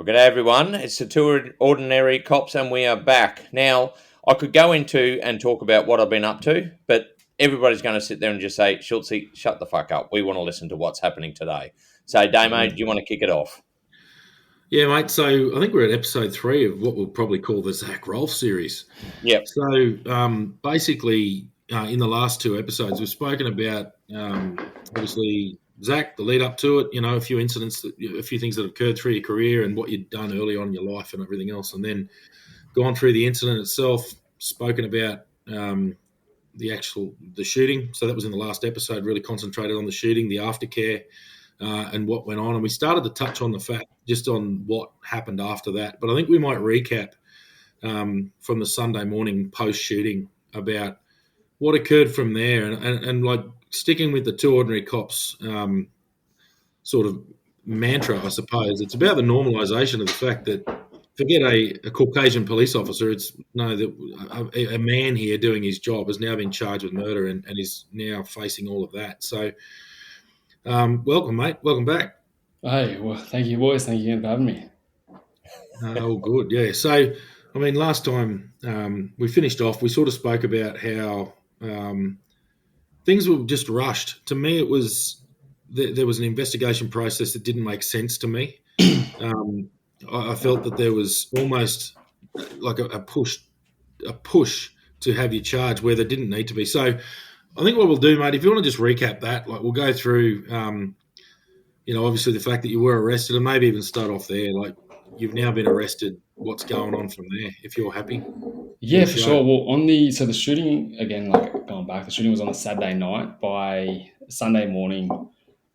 G'day everyone, it's the Two Ordinary Cops and we are back. Now, I could go into and talk about what I've been up to, but everybody's going to sit there and just say, Schultzy, shut the fuck up. We want to listen to what's happening today. So, Damo, do you want to kick it off? Yeah, mate. So I think we're at episode 3 of what we'll probably call the Zac Rolfe series. Yep. So basically, in the last 2 episodes, we've spoken about obviously Zac, the lead up to it. A few incidents, a few things that have occurred through your career, and what you'd done early on in your life, and everything else, and then gone through the incident itself. Spoken about the shooting. So that was in the last episode. Really concentrated on the shooting, the aftercare. And what went on. And we started to touch on the fact just on what happened after that. But I think we might recap from the Sunday morning post-shooting about what occurred from there. And like sticking with the Two Ordinary Cops sort of mantra, I suppose, it's about the normalisation of the fact that forget a Caucasian police officer, it's that a man here doing his job has now been charged with murder and is now facing all of that. So welcome, mate. Welcome back. Hey, well, thank you, boys. Thank you again for having me. All good, yeah. So, I mean, last time we finished off, we sort of spoke about how things were just rushed. To me, it was there was an investigation process that didn't make sense to me. I felt that there was almost like a push to have you charged where there didn't need to be. So, I think what we'll do, mate, if you want to just recap that, like we'll go through, obviously the fact that you were arrested, and maybe even start off there. Like you've now been arrested. What's going on from there? If you're happy. Yeah, for sure. Well, the shooting again, like going back, the shooting was on a Saturday night. By Sunday morning,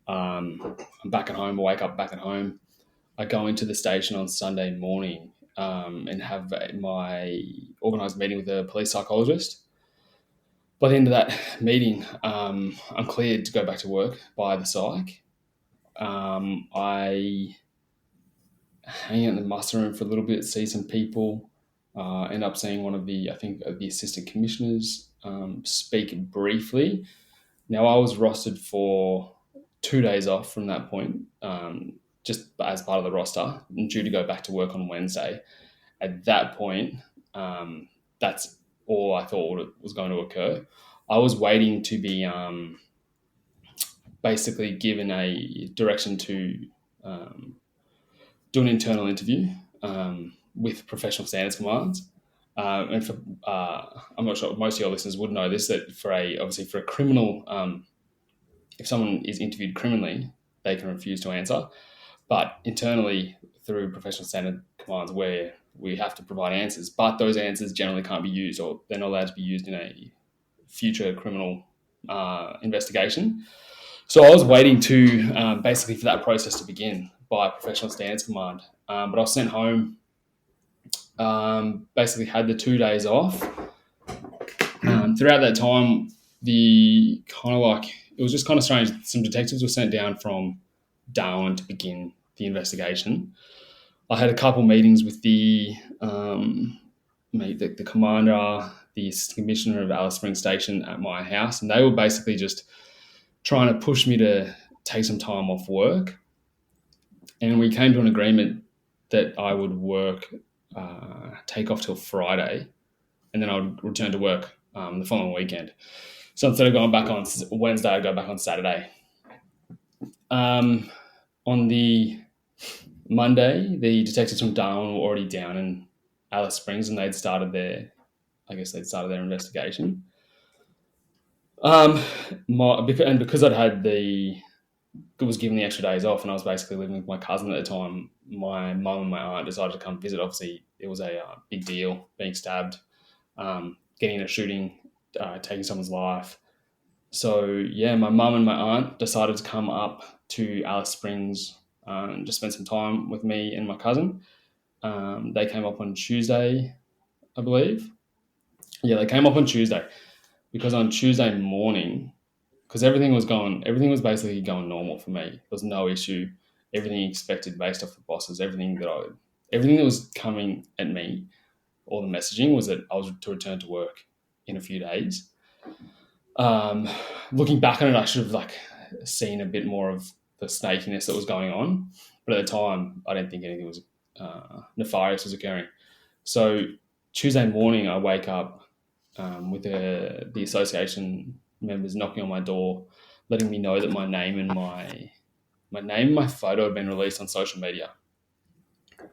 I'm back at home. I wake up back at home. I go into the station on Sunday morning and have my organised meeting with a police psychologist. By the end of that meeting, I'm cleared to go back to work by the psych. I hang out in the muster room for a little bit, see some people, end up seeing one of the assistant commissioners, speak briefly. Now, I was rostered for 2 days off from that point, just as part of the roster, and due to go back to work on Wednesday. At that point, that's all I thought was going to occur. I was waiting to be basically given a direction to do an internal interview with professional standards commands. And for I'm not sure most of your listeners would know this, that for a criminal, if someone is interviewed criminally, they can refuse to answer. But internally, through professional standard commands, where we have to provide answers, but those answers generally can't be used, or they're not allowed to be used in a future criminal investigation. So I was waiting to basically for that process to begin by professional standards command. But I was sent home, basically had the 2 days off. Throughout that time, it was just kind of strange. Some detectives were sent down from Darwin to begin the investigation. I had a couple meetings with the commander, the assistant commissioner of Alice Springs Station at my house, and they were basically just trying to push me to take some time off work. And we came to an agreement that I would take off till Friday, and then I would return to work the following weekend. So instead of going back on Wednesday, I go back on Saturday. On the Monday, the detectives from Darwin were already down in Alice Springs, and they'd started their investigation. Because was given the extra days off, and I was basically living with my cousin at the time, my mum and my aunt decided to come visit. Obviously, it was a big deal, being stabbed, getting in a shooting, taking someone's life. So, yeah, my mum and my aunt decided to come up to Alice Springs and just spend some time with me and my cousin. They came up on Tuesday, I believe. Yeah, they came up on Tuesday because on Tuesday morning, because everything was basically going normal for me. There was no issue. Everything expected based off the bosses, everything that was coming at me, all the messaging was that I was to return to work in a few days. Looking back on it, I should have seen a bit more of the snakiness that was going on. But at the time, I didn't think anything was nefarious was occurring. So Tuesday morning, I wake up with the association members knocking on my door, letting me know that my name and my photo had been released on social media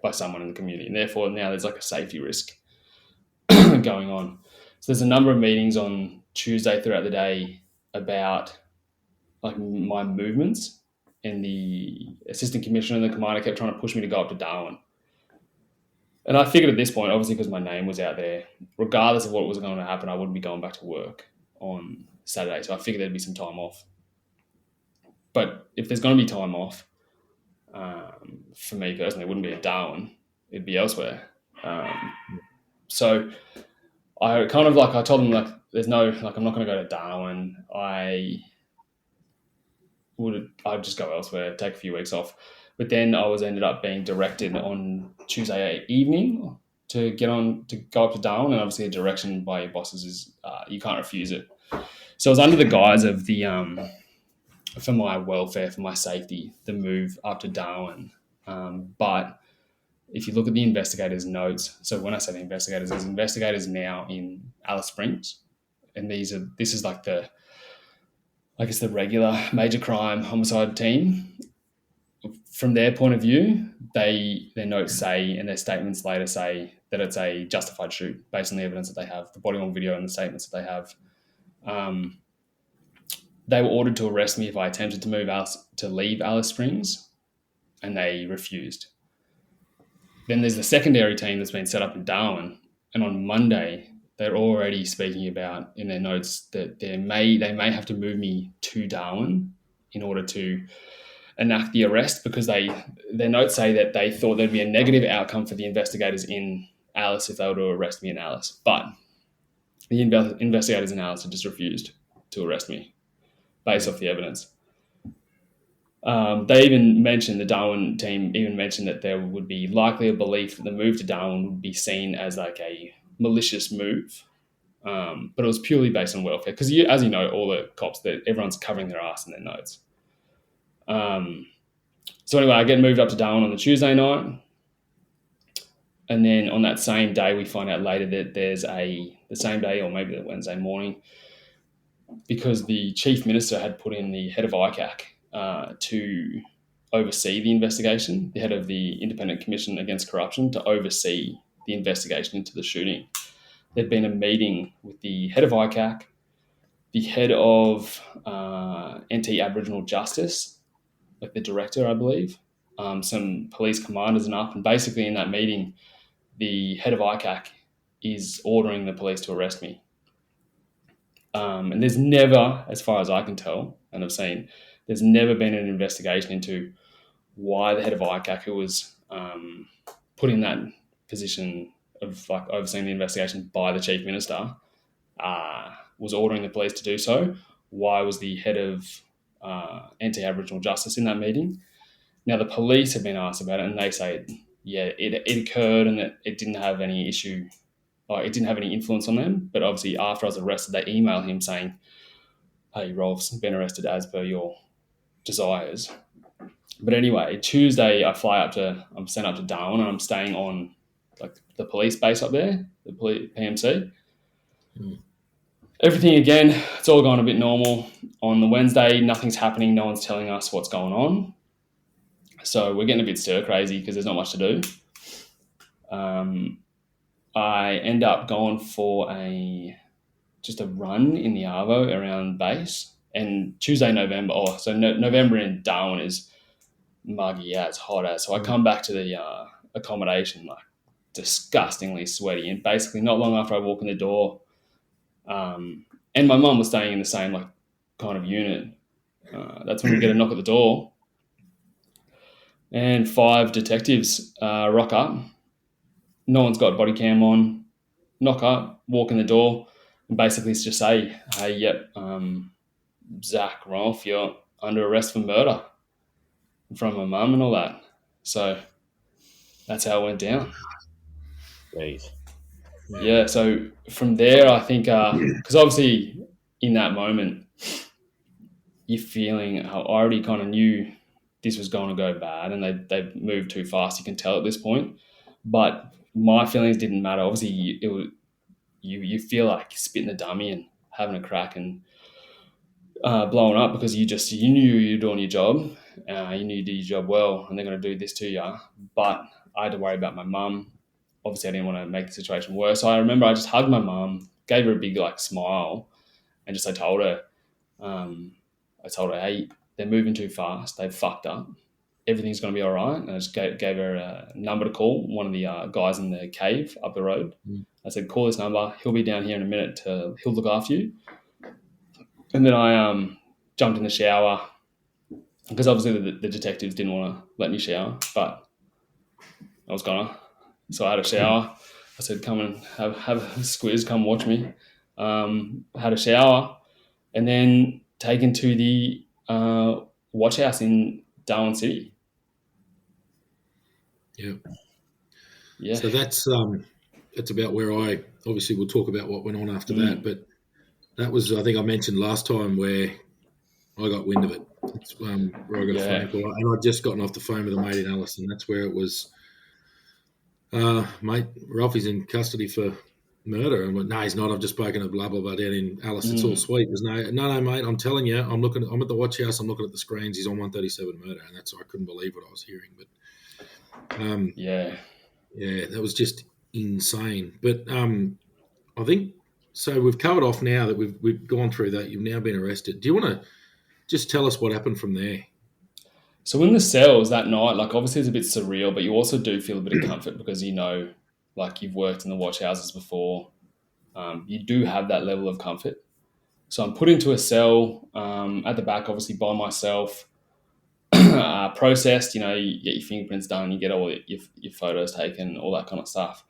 by someone in the community, and therefore now there's like a safety risk going on. So there's a number of meetings on Tuesday throughout the day about like my movements, and the assistant commissioner and the commander kept trying to push me to go up to Darwin. And I figured at this point, obviously because my name was out there, regardless of what was going to happen, I wouldn't be going back to work on Saturday. So I figured there'd be some time off. But if there's going to be time off, for me personally, it wouldn't be at Darwin. It'd be elsewhere. So I kind of I told them there's no, I'm not going to go to Darwin. I'd just go elsewhere, take a few weeks off. But then I ended up being directed on Tuesday evening to go up to Darwin, and obviously a direction by your bosses is you can't refuse it. So I was under the guise of the for my welfare, for my safety, the move up to Darwin. But if you look at the investigators' notes, so when I say the investigators, there's investigators now in Alice Springs, and this is like the regular major crime homicide team. From their point of view, their notes say, and their statements later say, that it's a justified shoot based on the evidence that they have, the body-worn video and the statements that they have. They were ordered to arrest me if I attempted to leave Alice Springs, and they refused. Then there's the secondary team that's been set up in Darwin, and on Monday they're already speaking about in their notes that they may have to move me to Darwin in order to enact the arrest, because their notes say that they thought there'd be a negative outcome for the investigators in Alice if they were to arrest me in Alice. But the investigators in Alice had just refused to arrest me based off the evidence. They even mentioned, the Darwin team even mentioned that there would be likely a belief that the move to Darwin would be seen as like a malicious move. But it was purely based on welfare, because as you know, all the cops, everyone's covering their ass in their notes. So anyway, I get moved up to Darwin on the Tuesday night, and then on that same day, we find out later that there's the same day, or maybe the Wednesday morning, because the chief minister had put in the head of ICAC to oversee the investigation, the head of the Independent Commission Against Corruption, to oversee the investigation into the shooting. There'd been a meeting with the head of ICAC, the head of Anti-Aboriginal Justice, like the director, I believe, some police commanders and up. And basically in that meeting, the head of ICAC is ordering the police to arrest me. And there's never, as far as I can tell, and I've seen, there's never been an investigation into why the head of ICAC, who was put in that position of overseeing the investigation by the chief minister, was ordering the police to do so. Why was the head of Anti-Aboriginal Justice in that meeting? Now, the police have been asked about it, and they say, it occurred and that it didn't have any issue, or it didn't have any influence on them. But obviously, after I was arrested, they emailed him saying, "Hey, Rolfe's been arrested as per your desires." But anyway, Tuesday, I'm sent up to Darwin, and I'm staying on the police base up there, the PMC. Everything, again, it's all gone a bit normal. On the Wednesday, nothing's happening. No one's telling us what's going on. So we're getting a bit stir crazy because there's not much to do. I end up going for just a run in the Arvo around base. And Tuesday, November, November in Darwin is muggy as, hot as. So I come back to the accommodation disgustingly sweaty. And basically not long after I walk in the door, and my mum was staying in the same kind of unit. That's when we get a knock at the door, and 5 detectives rock up. No one's got body cam on. Knock up, walk in the door, and basically just say, "Hey, yep, Zac Rolfe, you're under arrest for murder," in front of my mum and all that. So that's how it went down. Jeez. Yeah, so from there, I think, because obviously in that moment, you're feeling, I already kind of knew this was going to go bad, and they moved too fast. You can tell at this point, but my feelings didn't matter. Obviously, you feel like spitting a dummy and having a crack and blowing up because you knew you were doing your job, you knew you did your job well, and they're going to do this to you. But I had to worry about my mum. Obviously, I didn't want to make the situation worse. So I remember I just hugged my mum, gave her a big like smile, and just I told her, hey, they're moving too fast. They've fucked up. Everything's going to be all right. And I just gave her a number to call, one of the guys in the cave up the road. I said, call this number. He'll be down here in a minute. He'll look after you. And then I jumped in the shower because obviously the detectives didn't want to let me shower, but I was gonna. So I had a shower. I said, come and have a squiz, come watch me. Had a shower and then taken to the watch house in Darwin City. Yeah. Yeah. So that's about where I obviously we'll talk about what went on after that, but that was, I think I mentioned last time, where I got wind of it. It's where I got a phone call, and I'd just gotten off the phone with a mate in Alice, and that's where it was. Mate, Ralphie's in custody for murder. And I went, no, he's not. I've just spoken to blah blah blah down in Alice. It's all sweet. There's no, mate. I'm telling you, I'm at the watch house. I'm looking at the screens. He's on 137 murder, and I couldn't believe what I was hearing. But yeah, that was just insane. But I think so. We've covered off now that we've gone through that. You've now been arrested. Do you want to just tell us what happened from there? So in the cells that night, like obviously it's a bit surreal, but you also do feel a bit of comfort because like you've worked in the watch houses before. You do have that level of comfort. So I'm put into a cell at the back, obviously by myself, processed. You get your fingerprints done, you get all your photos taken, all that kind of stuff.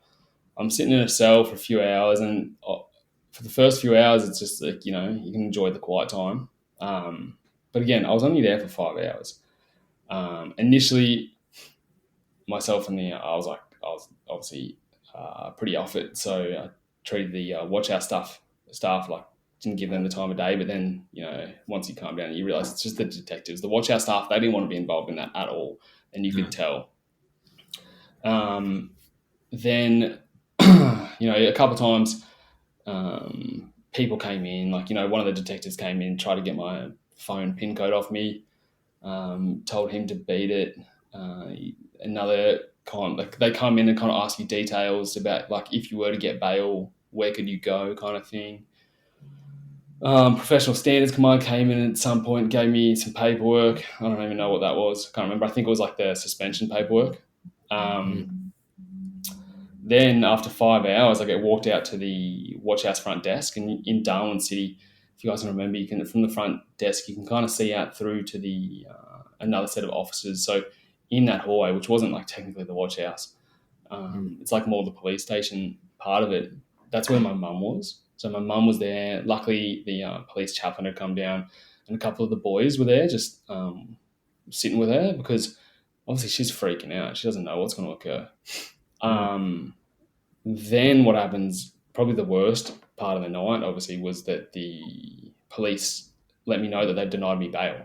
I'm sitting in a cell for a few hours, and for the first few hours, it's just like you can enjoy the quiet time. But again, I was only there for 5 hours. Initially, myself and I was obviously pretty off it, so I treated the watch house staff like didn't give them the time of day. But then once you calm down, you realize it's just the detectives, the watch house staff. They didn't want to be involved in that at all, and you could tell. Then a couple of times people came in, like one of the detectives came in, tried to get my phone PIN code off me. Told him to beat it. Another they come in and kind of ask you details about like if you were to get bail, where could you go, kind of thing. Professional Standards Command came in at some point, gave me some paperwork. I don't even know what that was. I can't remember. I think it was like the suspension paperwork. Then after 5 hours, I get walked out to the watch house front desk, and in Darwin City, if you guys can remember, you can from the front desk you can kind of see out through to the another set of offices. So in that hallway, which wasn't like technically the watch house, it's like more the police station part of it. That's where my mum was. So my mum was there. Luckily, the police chaplain had come down, and a couple of the boys were there, just sitting with her because obviously she's freaking out. She doesn't know what's going to occur. Then what happens? Probably the worst part of the night, obviously, was that the police let me know that they've denied me bail.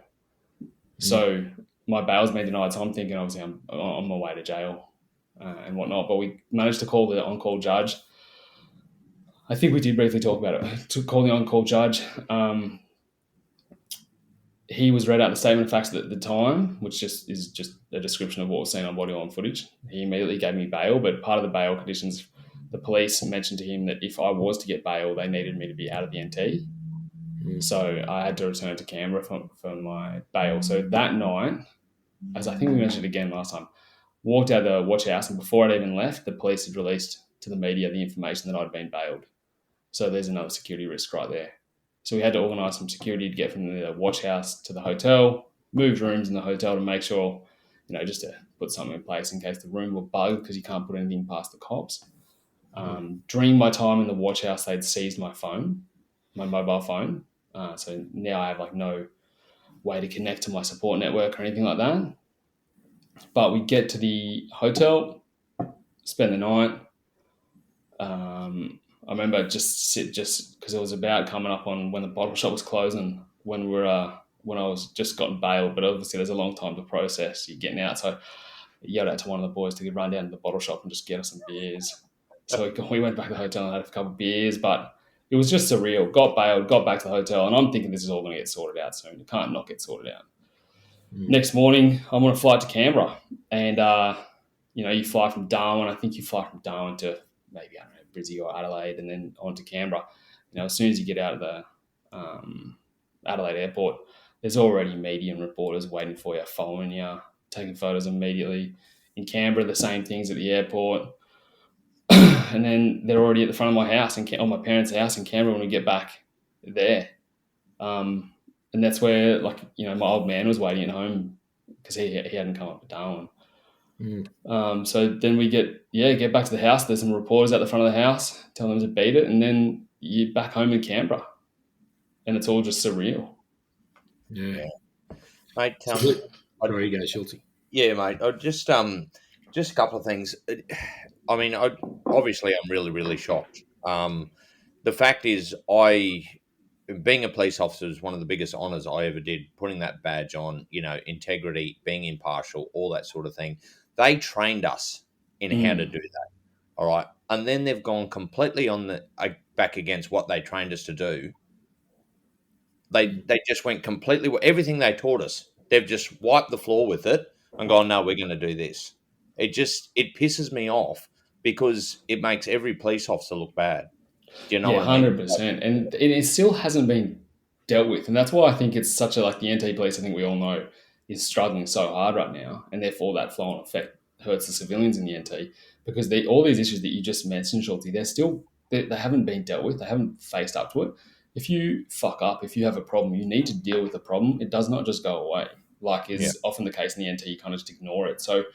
So my bail's been denied. So I'm thinking, obviously, I'm on my way to jail and whatnot. But we managed to call the on-call judge. I think we did briefly talk about it. To call the on-call judge. He was read out the statement of facts at the time, which is just a description of what was seen on body-worn footage. He immediately gave me bail, but part of the bail conditions, the police mentioned to him that if I was to get bail, they needed me to be out of the NT. So I had to return to Canberra for my bail. So that night, as I think we mentioned again last time, walked out of the watch house, and before I'd even left, the police had released to the media the information that I'd been bailed. So there's another security risk right there. So we had to organise some security to get from the watch house to the hotel, moved rooms in the hotel to make sure, just to put something in place in case the room were bugged because you can't put anything past the cops. During my time in the watch house, they'd seized my phone, my mobile phone. So now I have like no way to connect to my support network or anything like that. But we get to the hotel, spend the night. I remember just because it was about coming up on when the bottle shop was closing, when we were when I was just gotten bailed, but obviously there's a long time to process. You're getting out, so I yelled out to one of the boys to run down to the bottle shop and just get us some beers. So we went back to the hotel and had a couple of beers, but it was just surreal. Got bailed, got back to the hotel, and I'm thinking this is all going to get sorted out soon. It can't not get sorted out. Next morning, I'm on a flight to Canberra, and you fly from Darwin. I think you fly from Darwin to maybe, I don't know, Brizzy or Adelaide, and then on to Canberra. As soon as you get out of the Adelaide airport, there's already media and reporters waiting for you, following you, taking photos immediately. In Canberra, the same things at the airport. And then they're already at the front of my house, on my parents' house in Canberra when we get back there. And that's where, my old man was waiting at home because he hadn't come up to Darwin. So then we get back to the house. There's some reporters at the front of the house telling them to beat it, and then you're back home in Canberra, and it's all just surreal. Yeah. Mate, Sorry, you go, Schulte. Yeah, mate. Just a couple of things. Obviously, I'm really, really shocked. The fact is, being a police officer is one of the biggest honours I ever did. Putting that badge on, integrity, being impartial, all that sort of thing. They trained us in how to do that. All right, and then they've gone completely on the back against what they trained us to do. They just went completely everything they taught us. They've just wiped the floor with it and gone, no, we're going to do this. It pisses me off because it makes every police officer look bad. Do you know what I mean? 100%. And it still hasn't been dealt with. And that's why I think it's such the NT police, I think we all know, is struggling so hard right now. And therefore that flow-on effect hurts the civilians in the NT because all these issues that you just mentioned, Schulte, they haven't been dealt with. They haven't faced up to it. If you fuck up, if you have a problem, you need to deal with the problem. It does not just go away, like is often the case in the NT. You kind of just ignore it. So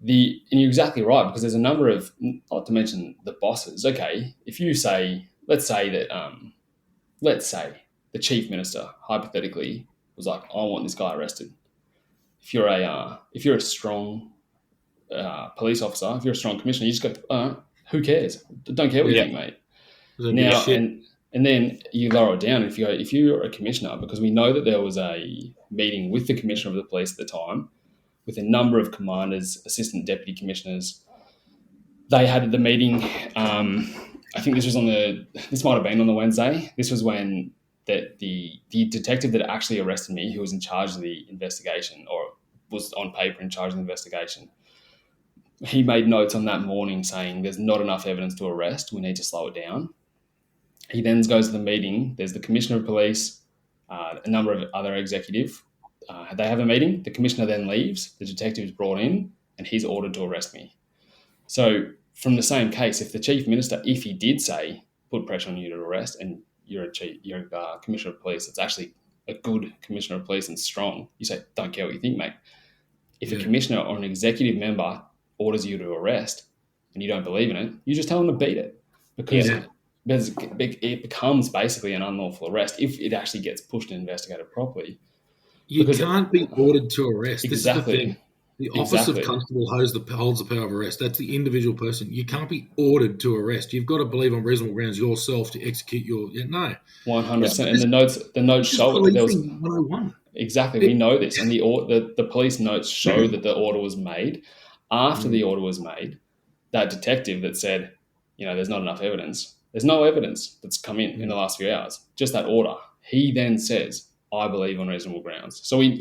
and you're exactly right, because there's a number of, not to mention the bosses. Okay, if you say, let's say the chief minister hypothetically was like, I want this guy arrested. If you're a strong police officer, if you're a strong commissioner, you just go, who cares? Don't care what you think, mate. Now and then you lower it down. If you're a commissioner, because we know that there was a meeting with the commissioner of the police at the time, with a number of commanders, assistant deputy commissioners. They had the meeting. I think this might have been on the Wednesday. This was when the detective that actually arrested me, who was in charge of the investigation, or was on paper in charge of the investigation, he made notes on that morning saying there's not enough evidence to arrest. We need to slow it down. He then goes to the meeting. There's the commissioner of police, a number of other executive. They have a meeting. The commissioner then leaves. The detective is brought in, and he's ordered to arrest me. So from the same case, if the chief minister, if he did say, put pressure on you to arrest, and you're a commissioner of police, it's actually a good commissioner of police and strong, you say, don't care what you think, mate. If a commissioner or an executive member orders you to arrest and you don't believe in it, you just tell them to beat it, because it becomes basically an unlawful arrest if it actually gets pushed and investigated properly. You can't be ordered to arrest. Exactly. This is the thing. The office of constable holds the power of arrest. That's the individual person. You can't be ordered to arrest. You've got to believe on reasonable grounds yourself to execute your... No. 100%. And the notes show it. There was 101. Exactly. We know this. And the police notes show that the order was made. After the order was made, that detective that said, there's not enough evidence. There's no evidence that's come in the last few hours. Just that order. He then says, I believe on reasonable grounds. So we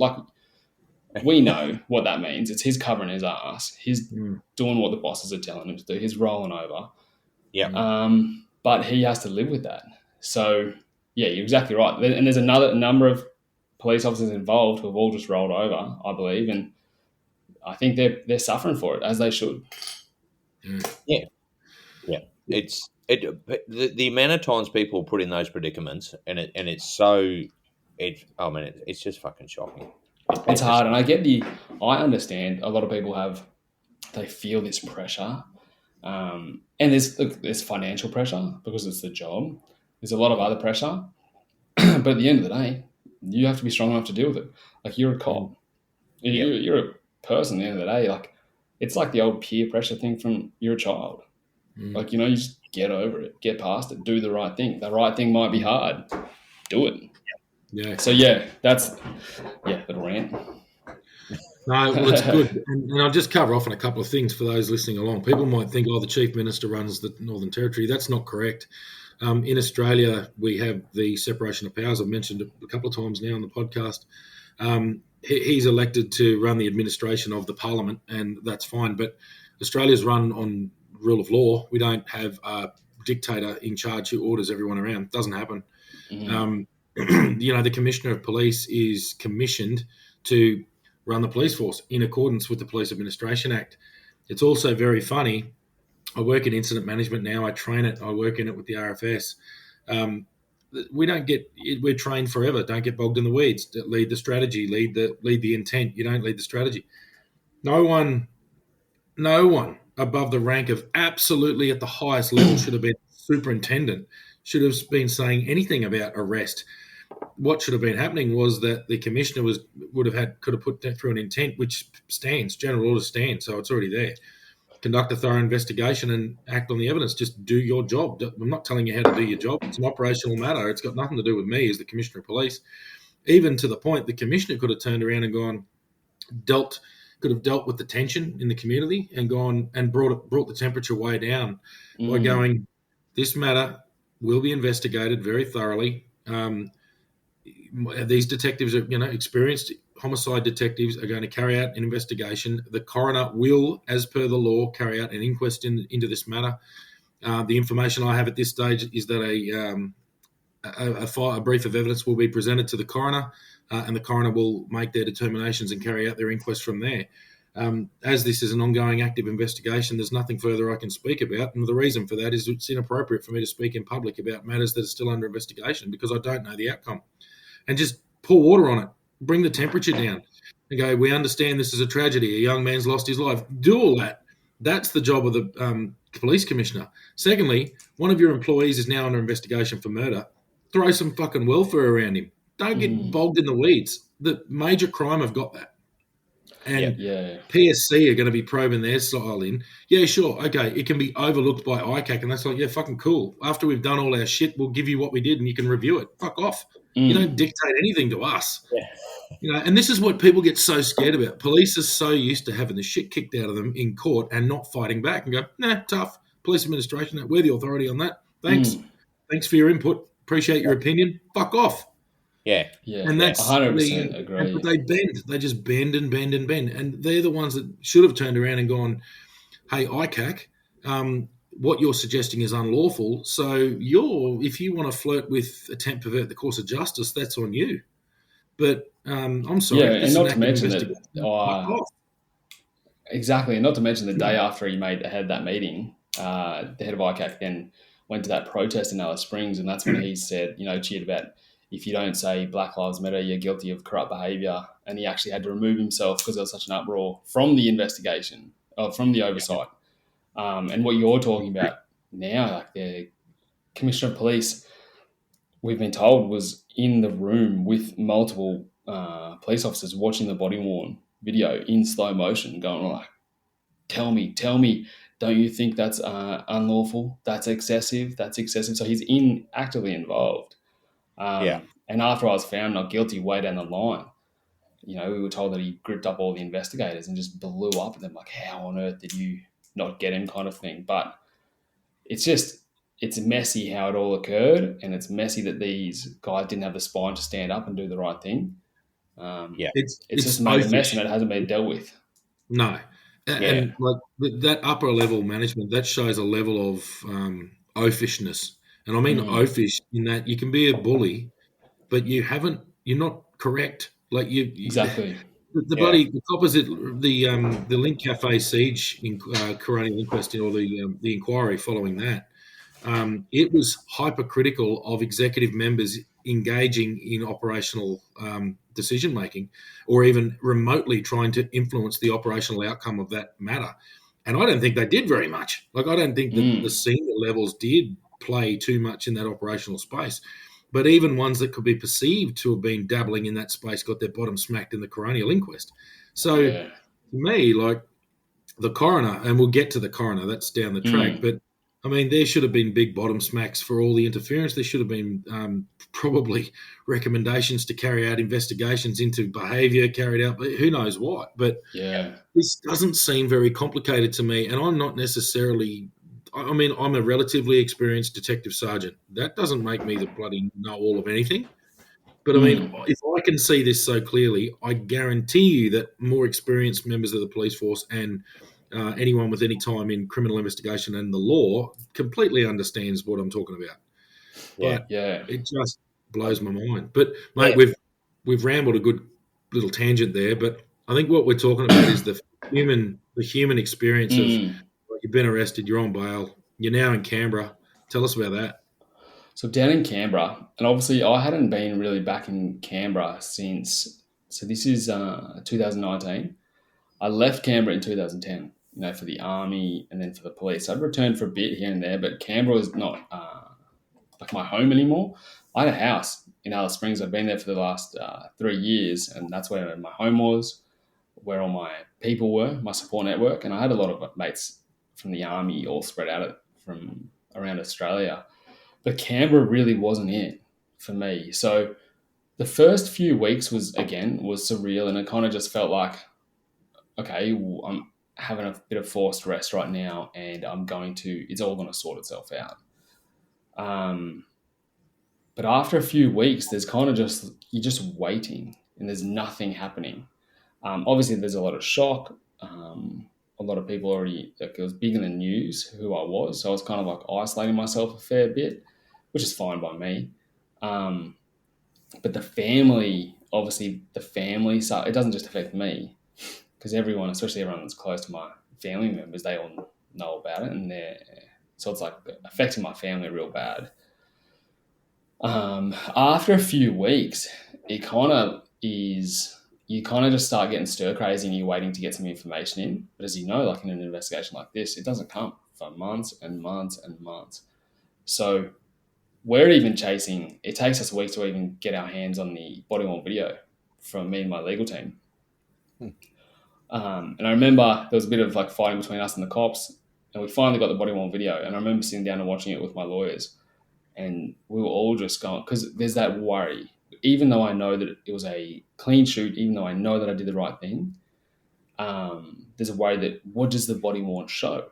know what that means. It's his covering his ass. He's doing what the bosses are telling him to do. He's rolling over. Yeah. But he has to live with that. So yeah, you're exactly right. And there's a number of police officers involved who have all just rolled over, I believe, and I think they're suffering for it, as they should. Yeah. It's the amount of times people put in those predicaments, and it's just fucking shocking. It's hard, and I understand a lot of people they feel this pressure, and there's financial pressure because it's the job. There's a lot of other pressure, but at the end of the day, you have to be strong enough to deal with it. Like, you're a cop, you're a person. At the end of the day, like, it's like the old peer pressure thing from you're a child. Like, you just get over it, get past it, do the right thing. The right thing might be hard. Do it. Yeah. So that's the rant. No, well, it's good. And I'll just cover off on a couple of things for those listening along. People might think, the Chief Minister runs the Northern Territory. That's not correct. In Australia, we have the separation of powers. I've mentioned it a couple of times now on the podcast. He's elected to run the administration of the Parliament, and that's fine. But Australia's run on rule of law. We don't have a dictator in charge who orders everyone around. It doesn't happen. The Commissioner of Police is commissioned to run the police force in accordance with the Police Administration Act. It's also very funny. I work in incident management now. I train it. I work in it with the RFS. We're trained forever. Don't get bogged in the weeds. Lead the strategy. Lead the intent. You don't lead the strategy. No one above the rank of absolutely at the highest level should have been superintendent, should have been saying anything about arrest. What should have been happening was that the commissioner could have put that through an intent, which stands, general order stands, so it's already there. Conduct a thorough investigation and act on the evidence. Just do your job. I'm not telling you how to do your job. It's an operational matter. It's got nothing to do with me as the Commissioner of Police. Even to the point, the Commissioner could have turned around and could have dealt with the tension in the community and gone and brought the temperature way down by going, this matter will be investigated very thoroughly. These detectives are, experienced homicide detectives are going to carry out an investigation. The coroner will, as per the law, carry out an inquest into this matter. The information I have at this stage is that a brief of evidence will be presented to the coroner, and the coroner will make their determinations and carry out their inquest from there. As this is an ongoing active investigation, there's nothing further I can speak about. And the reason for that is it's inappropriate for me to speak in public about matters that are still under investigation because I don't know the outcome. And just pour water on it, bring the temperature down and go, we understand this is a tragedy. A young man's lost his life. Do all that. That's the job of the police commissioner. Secondly, one of your employees is now under investigation for murder. Throw some fucking welfare around him. Don't get bogged in the weeds. The major crime have got that. And PSC are going to be probing their style in. Yeah, sure. Okay, it can be overlooked by ICAC, and that's like, yeah, fucking cool. After we've done all our shit, we'll give you what we did, and you can review it. Fuck off. You don't dictate anything to us. Yeah. And this is what people get so scared about. Police are so used to having the shit kicked out of them in court and not fighting back and go, nah, tough. Police administration, we're the authority on that. Thanks. Thanks for your input. Appreciate your opinion. Fuck off. Yeah. And that's 100% agree. But they bend. They just bend and bend and bend. And they're the ones that should have turned around and gone, hey, ICAC, what you're suggesting is unlawful. So if you want to flirt with attempt to pervert the course of justice, that's on you. But I'm sorry. Yeah, and not to mention that exactly, and not to mention the day after he had that meeting, the head of ICAC then went to that protest in Alice Springs, and that's when he said, cheered about, if you don't say Black Lives Matter, you're guilty of corrupt behaviour. And he actually had to remove himself because there was such an uproar from the investigation, from the oversight. And what you're talking about now, like the Commissioner of Police, we've been told, was in the room with multiple police officers watching the body-worn video in slow motion, going like, tell me, don't you think that's unlawful? That's excessive. So he's actively involved. And after I was found not guilty way down the line, we were told that he gripped up all the investigators and just blew up at them like, how on earth did you not get him, kind of thing. But it's messy how it all occurred, and it's messy that these guys didn't have the spine to stand up and do the right thing. It's just made a mess, and it hasn't been dealt with. No. And like that upper level management, that shows a level of oafishness. And I mean oafish in that you can be a bully, but you're not correct. Like exactly. The coppers at the Link Cafe siege in coronial inquest, or the inquiry following that, it was hypercritical of executive members engaging in operational decision making, or even remotely trying to influence the operational outcome of that matter. And I don't think they did very much. Like, I don't think that the senior levels did play too much in that operational space. But even ones that could be perceived to have been dabbling in that space got their bottom smacked in the coronial inquest. So to me, like, the coroner, and we'll get to the coroner, that's down the track, but I mean, there should have been big bottom smacks for all the interference. There should have been probably recommendations to carry out investigations into behaviour carried out, but who knows what. But Yeah. this doesn't seem very complicated to me, and I'm not necessarily. I mean, I'm a relatively experienced detective sergeant. That doesn't make me the bloody know all of anything. But I mean, Mm. if I can see this so clearly, I guarantee you that more experienced members of the police force and anyone with any time in criminal investigation and the law completely understands what I'm talking about. Yeah. But Yeah. it just blows my mind. But mate, Yeah. we've rambled a good little tangent there. But I think what we're talking about is the human experience of Mm. you've been arrested, you're on bail, you're now in Canberra. Tell us about that. So down in Canberra, and obviously I hadn't been really back in Canberra since. So this is 2019. I left Canberra in 2010. For the army and then for the police. I'd returned for a bit here and there, but Canberra was not like my home anymore. I had a house in Alice Springs. I've been there for the last 3 years, and that's where my home was, where all my people were, my support network, and I had a lot of mates from the army all spread out from around Australia. But Canberra really wasn't it for me. So the first few weeks was surreal, and it kind of just felt like, okay, I'm having a bit of forced rest right now, and it's all going to sort itself out. But after a few weeks, there's kind of you're just waiting, and there's nothing happening. Obviously, there's a lot of shock. A lot of people already, like, it was big in the news who I was, so I was kind of like isolating myself a fair bit, which is fine by me. But the family side, it doesn't just affect me, because everyone, especially everyone that's close to my family members, they all know about it, and so it's like affecting my family real bad. After a few weeks, it kind of is. You kind of just start getting stir crazy, and you're waiting to get some information in. But as you know, like in an investigation like this, it doesn't come for months and months and months. So we're even chasing. It takes us weeks to even get our hands on the body-worn video from me and my legal team. And I remember there was a bit of like fighting between us and the cops, and we finally got the body-worn video. And I remember sitting down and watching it with my lawyers, and we were all just going, because there's that worry. Even though I know that it was a clean shoot, even though I know that I did the right thing, there's a worry that, what does the body-worn show?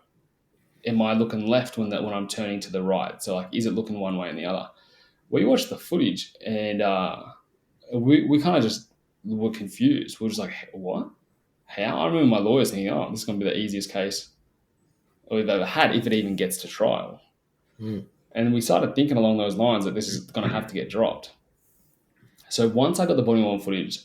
Am I looking left when I'm turning to the right? So like, is it looking one way and the other? We watched the footage, and we kind of just were confused. We were just like, what? How? I remember my lawyers thinking, oh, this is going to be the easiest case we've ever had if it even gets to trial. Mm. And we started thinking along those lines that this is going to have to get dropped. So once I got the body-worn footage,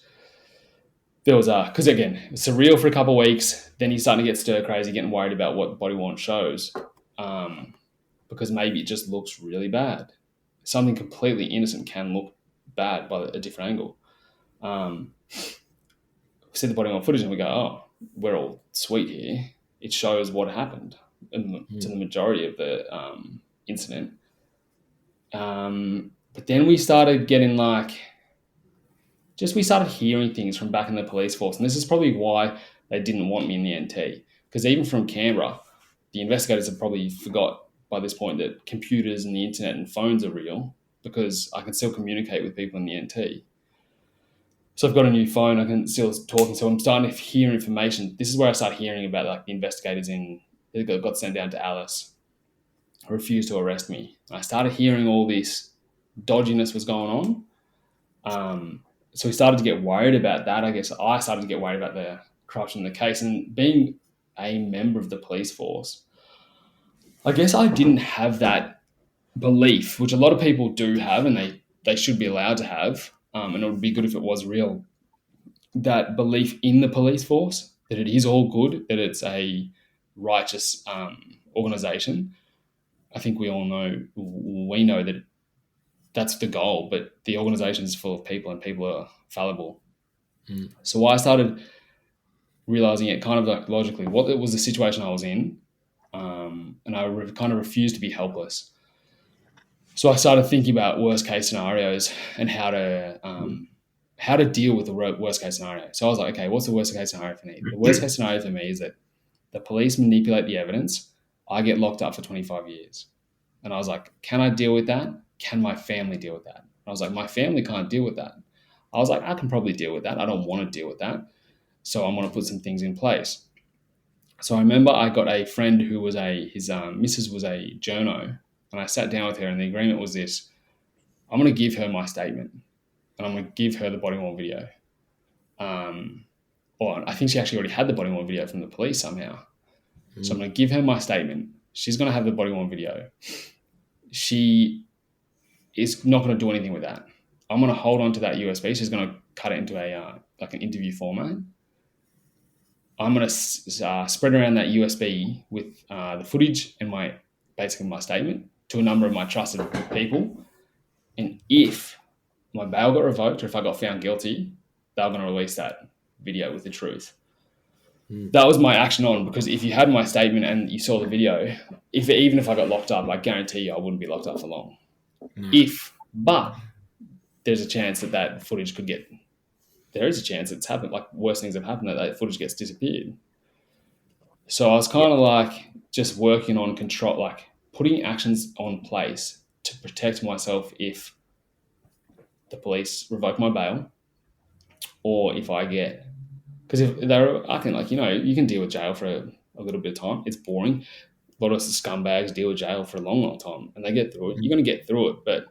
there was because again, it's surreal for a couple of weeks. Then you're starting to get stir crazy, getting worried about what body-worn shows, because maybe it just looks really bad. Something completely innocent can look bad by a different angle. We see the body-worn footage and we go, oh, we're all sweet here. It shows what happened to the majority of the incident. But then we started getting we started hearing things from back in the police force. And this is probably why they didn't want me in the NT. Because even from Canberra, the investigators have probably forgot by this point that computers and the internet and phones are real, because I can still communicate with people in the NT. So I've got a new phone, I can still talk, so I'm starting to hear information. This is where I start hearing about like the investigators that got sent down to Alice, refused to arrest me. I started hearing all this dodginess was going on. So we started to get worried about that. I guess I started to get worried about the corruption in the case. And being a member of the police force, I guess I didn't have that belief, which a lot of people do have, and they should be allowed to have. And it would be good if it was real. That belief in the police force, that it is all good, that it's a righteous organisation. I think we know that that's the goal, but the organisation is full of people and people are fallible. So I started realising it kind of like logically, what was the situation I was in, and I kind of refused to be helpless. So I started thinking about worst case scenarios and how to deal with the worst case scenario. So I was like, okay, what's the worst case scenario for me? The worst case scenario for me is that the police manipulate the evidence. I get locked up for 25 years. And I was like, can I deal with that? Can my family deal with that? And I was like, my family can't deal with that. I was like, I can probably deal with that. I don't want to deal with that. So I'm going to put some things in place. So I remember I got a friend who was his missus was a journo, and I sat down with her, and the agreement was this: I'm going to give her my statement, and I'm going to give her the body worn video. Or I think she actually already had the body worn video from the police somehow. So I'm going to give her my statement. She's going to have the body worn video. She is not going to do anything with that. I'm going to hold on to that USB. She's going to cut it into like an interview format. I'm going to spread around that USB with the footage and basically my statement to a number of my trusted people. And if my bail got revoked or if I got found guilty, they were going to release that video with the truth. That was my action on, because if you had my statement and you saw the video, even if I got locked up, I guarantee you I wouldn't be locked up for long. But there's a chance that footage could get, there is a chance it's happened, like worse things have happened, that footage gets disappeared. So I was kind of like just working on control, like putting actions on place to protect myself if the police revoke my bail, or if I get, because if they're acting like, you can deal with jail for a little bit of time. It's boring. A lot of scumbags deal with jail for a long, long time, and they get through it. You're going to get through it, but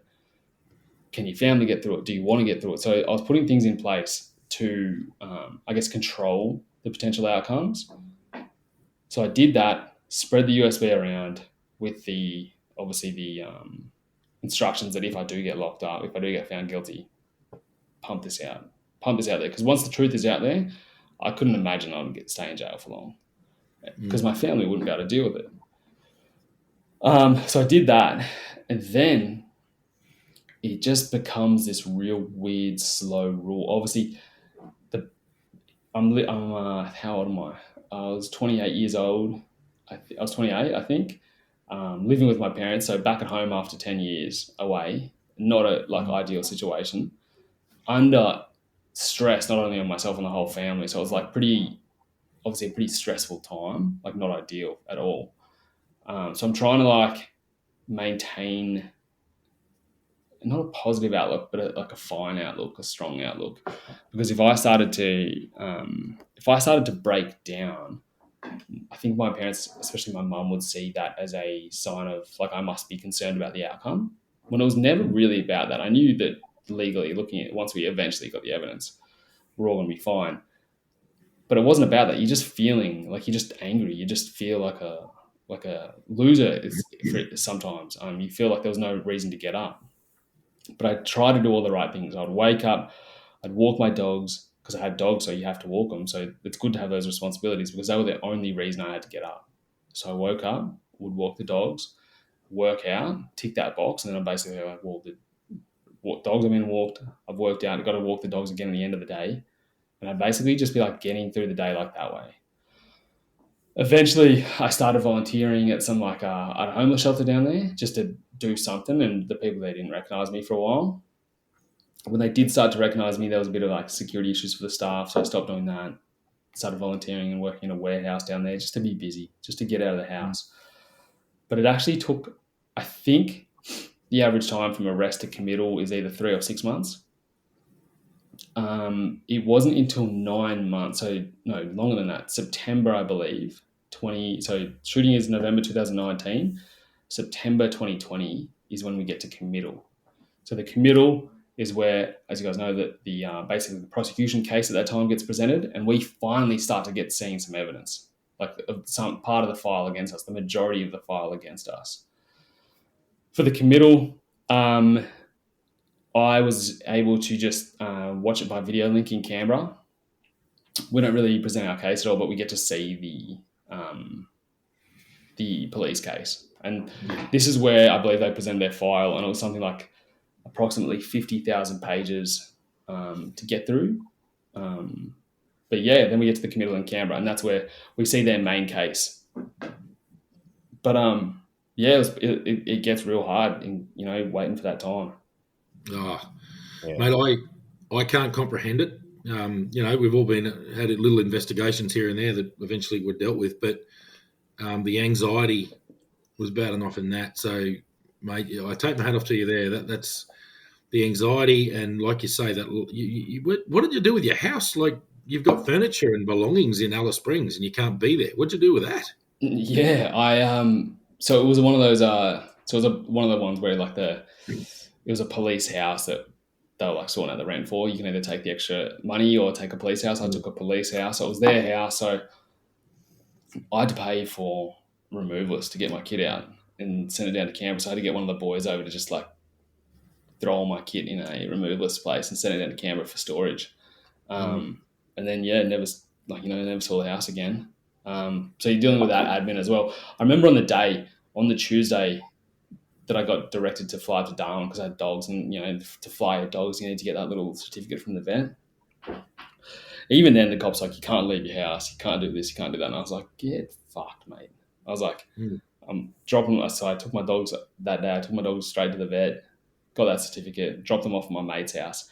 can your family get through it? Do you want to get through it? So I was putting things in place to, I guess, control the potential outcomes. So I did that, spread the USB around with the instructions that if I do get locked up, if I do get found guilty, pump this out there. Because once the truth is out there, I couldn't imagine I would stay in jail for long, because my family wouldn't be able to deal with it. So I did that, and then it just becomes this real weird, slow rule. Obviously, how old am I? I was 28 years old. I was 28, I think, living with my parents. So back at home after 10 years away, not a ideal situation. Under stress, not only on myself and the whole family. So it was like obviously a pretty stressful time, like not ideal at all. So I'm trying to maintain not a positive outlook, but a fine outlook, a strong outlook. Because if I started to break down, I think my parents, especially my mum, would see that as a sign of I must be concerned about the outcome, when it was never really about that. I knew that legally, looking at once we eventually got the evidence, we're all going to be fine. But it wasn't about that. You're just feeling you're just angry. You just feel like a loser sometimes. You feel like there was no reason to get up. But I tried to do all the right things. I'd wake up, I'd walk my dogs, because I had dogs, so you have to walk them. So it's good to have those responsibilities, because they were the only reason I had to get up. So I woke up, would walk the dogs, work out, tick that box, and then I'm basically the dogs have been walked, I've worked out, I've got to walk the dogs again at the end of the day. And I'd basically just be getting through the day that way. Eventually, I started volunteering at some at a homeless shelter down there, just to do something, and the people there didn't recognise me for a while. When they did start to recognise me, there was a bit of security issues for the staff, so I stopped doing that. Started volunteering and working in a warehouse down there just to be busy, just to get out of the house. But it actually took, I think, the average time from arrest to committal is either 3 or 6 months. It wasn't until 9 months, so no, longer than that, September, I believe, so shooting is November 2019, September 2020 is when we get to committal. So the committal is where, as you guys know, that the basically the prosecution case at that time gets presented, and we finally start to seeing some evidence, some part of the file against us, the majority of the file against us. For the committal, I was able to just watch it by video link in Canberra. We don't really present our case at all, but we get to see the police case. And this is where I believe they presented their file, and it was something like approximately 50,000 pages to get through. But yeah, then we get to the committal in Canberra, and that's where we see their main case. But it gets real hard in waiting for that time. Mate, I can't comprehend it. We've all had little investigations here and there that eventually were dealt with, but the anxiety was bad enough in that. So, mate, I take my hat off to you there. That's the anxiety, and like you say, that what did you do with your house? Like, you've got furniture and belongings in Alice Springs, and you can't be there. What'd you do with that? Yeah, so it was one of those so it was one of the ones where like it was a police house that they were like sorting out the rent for. You can either take the extra money or take a police house. I took a police house. So it was their house, so I had to pay for removalists to get my kit out and send it down to Canberra. So I had to get one of the boys over to just like throw all my kit in a removalist place and send it down to Canberra for storage. And then never saw the house again. So you're dealing with that admin as well. I remember on the Tuesday that I got directed to fly to Darwin because I had dogs, and to fly your dogs, you need to get that little certificate from the vet. Even then, the cop's like, you can't leave your house, you can't do this, you can't do that. And I was like, get fucked, mate. I was like, I'm dropping. So I took my dogs that day. I took my dogs straight to the vet, got that certificate, dropped them off at my mate's house.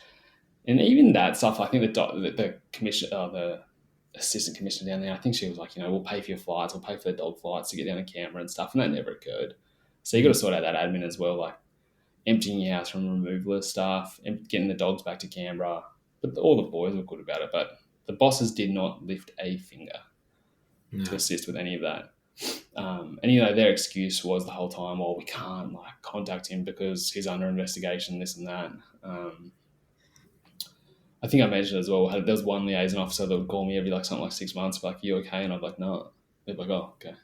And even that stuff, I think the commission, the assistant commissioner down there, I think she was like, we'll pay for your flights, we'll pay for the dog flights to get down to Canberra and stuff. And that never occurred. So you got to sort out that admin as well, like emptying your house from removalist stuff, and getting the dogs back to Canberra. But all the boys were good about it. But the bosses did not lift a finger to assist with any of that. And their excuse was the whole time, we can't like contact him because he's under investigation, this and that. I think I mentioned as well, there was one liaison officer that would call me every something like 6 months, like, you okay? And I'd be like, no. They'd be like, oh, okay.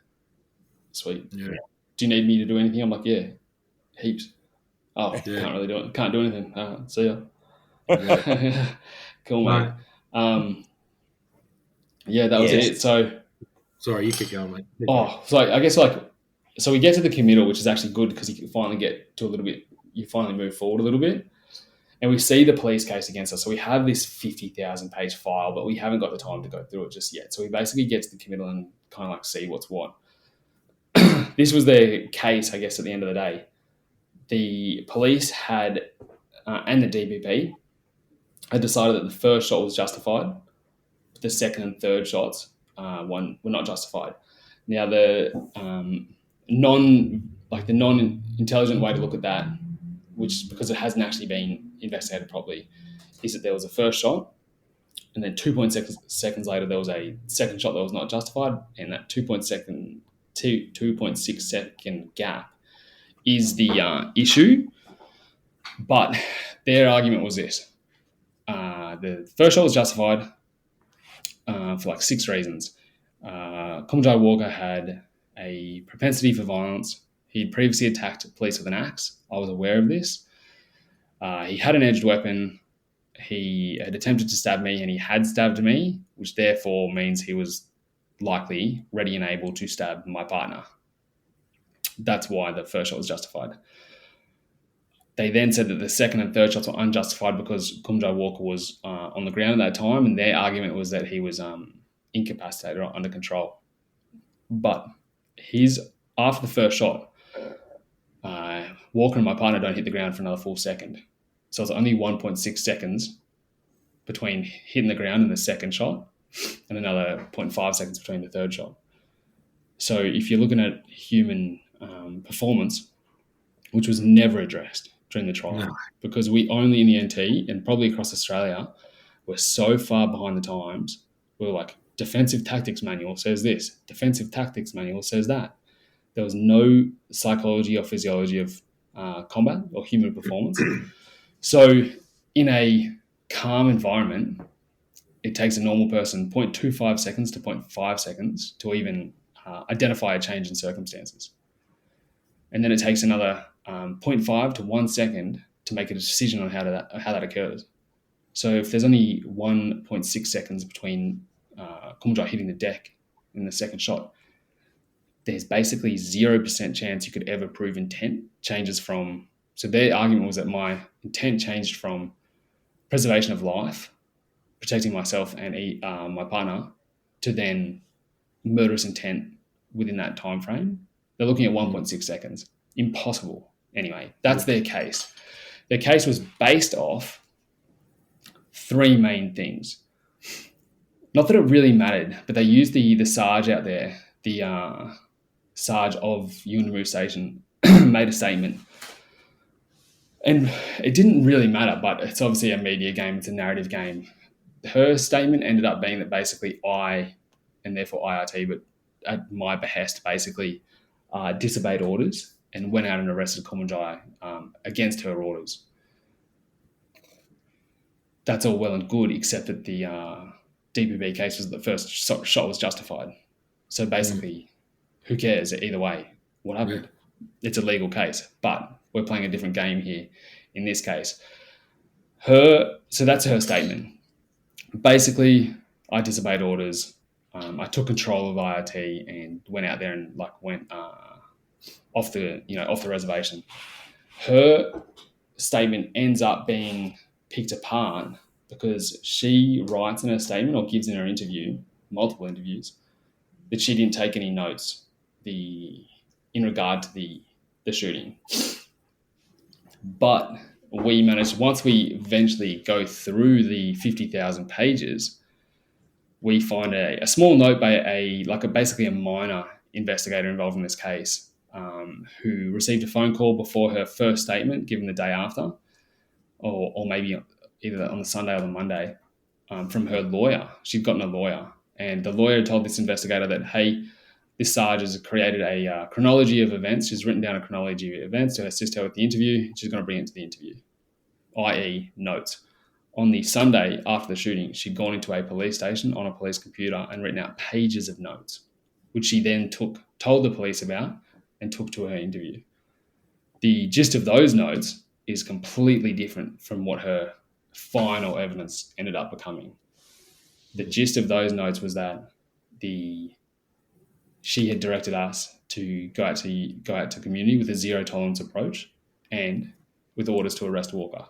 Sweet. Yeah. Do you need me to do anything? I'm like, yeah, heaps. Oh, can't really do it. Can't do anything. See ya. Yeah. Cool, mate. That was it. So, sorry, you keep going, mate. So I guess so we get to the committal, which is actually good because you finally get to you finally move forward a little bit. And we see the police case against us. So we have this 50,000 page file, but we haven't got the time to go through it just yet. So we basically get to the committal and kind of see what's what. This was the case, I guess, at the end of the day. The police had, and the DPP, had decided that the first shot was justified. The second and third shots were not justified. Now, the non-intelligent way to look at that, which because it hasn't actually been investigated properly, is that there was a first shot, and then 2.6 seconds later there was a second shot that was not justified, and that 2.6 second gap is the issue. But their argument was this: the first shot was justified for 6 reasons. Kumjai Walker had a propensity for violence. He'd previously attacked police with an axe. I was aware of this. He had an edged weapon. He had attempted to stab me, and he had stabbed me, which therefore means he was likely ready and able to stab my partner. That's why the first shot was justified. They then said that the second and third shots were unjustified because Kumjai Walker was on the ground at that time, and their argument was that he was incapacitated or under control. But after the first shot, Walker and my partner don't hit the ground for another full second. So it's only 1.6 seconds between hitting the ground and the second shot, and another 0.5 seconds between the third shot. So if you're looking at human performance, which was never addressed during the trial, because we only in the NT and probably across Australia, we're so far behind the times. We're like, defensive tactics manual says this, defensive tactics manual says that. There was no psychology or physiology of combat or human performance. So in a calm environment, it takes a normal person 0.25 seconds to 0.5 seconds to even identify a change in circumstances. And then it takes another 0.5 to 1 second to make a decision on how that occurs. So if there's only 1.6 seconds between Kumjai hitting the deck in the second shot, there's basically 0% chance you could ever prove intent changes from. So their argument was that my intent changed from preservation of life, protecting myself and my partner, to then murderous intent within that time frame. They're looking at 1.6 seconds. Impossible. Anyway, that's their case. Their case was based off 3 main things. Not that it really mattered, but they used the Sarge out there, the Sarge of Yuendamu Station made a statement. And it didn't really matter, but it's obviously a media game. It's a narrative game. Her statement ended up being that basically I, and therefore IRT, but at my behest, basically disobeyed orders and went out and arrested Kumanjai against her orders. That's all well and good, except that the DPP case was the first shot was justified. So basically, who cares either way? What happened? It's a legal case, but we're playing a different game here in this case. So that's her statement. Basically, I disobeyed orders. I took control of IRT and went out there and went off the reservation. Her statement ends up being picked apart because she writes in her statement or gives in her interview, multiple interviews, that she didn't take any notes in regard to the shooting. But we managed, once we eventually go through the 50,000 pages, we find a small note by basically a minor investigator involved in this case, who received a phone call before her first statement given the day after, or maybe either on the Sunday or the Monday, from her lawyer. She'd gotten a lawyer, and the lawyer told this investigator that, hey, this Sarge has created a chronology of events. She's written down a chronology of events to assist her with the interview. She's going to bring it to the interview, i.e. notes. On the Sunday after the shooting, she'd gone into a police station on a police computer and written out pages of notes, which she then told the police about and took to her interview. The gist of those notes is completely different from what her final evidence ended up becoming. The gist of those notes was that she had directed us to go out to community with a zero tolerance approach and with orders to arrest Walker.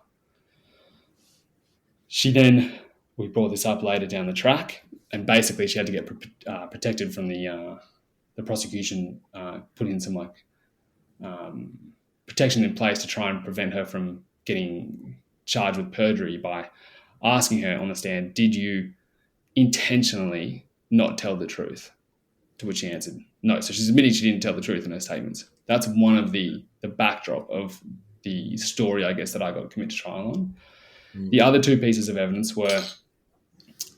We brought this up later down the track, and basically she had to get protected from the prosecution, put in some protection in place to try and prevent her from getting charged with perjury by asking her on the stand, did you intentionally not tell the truth? To which she answered no. So she's admitting she didn't tell the truth in her statements. That's one of the backdrop of the story, I guess, that I got committed to trial on. The other two pieces of evidence were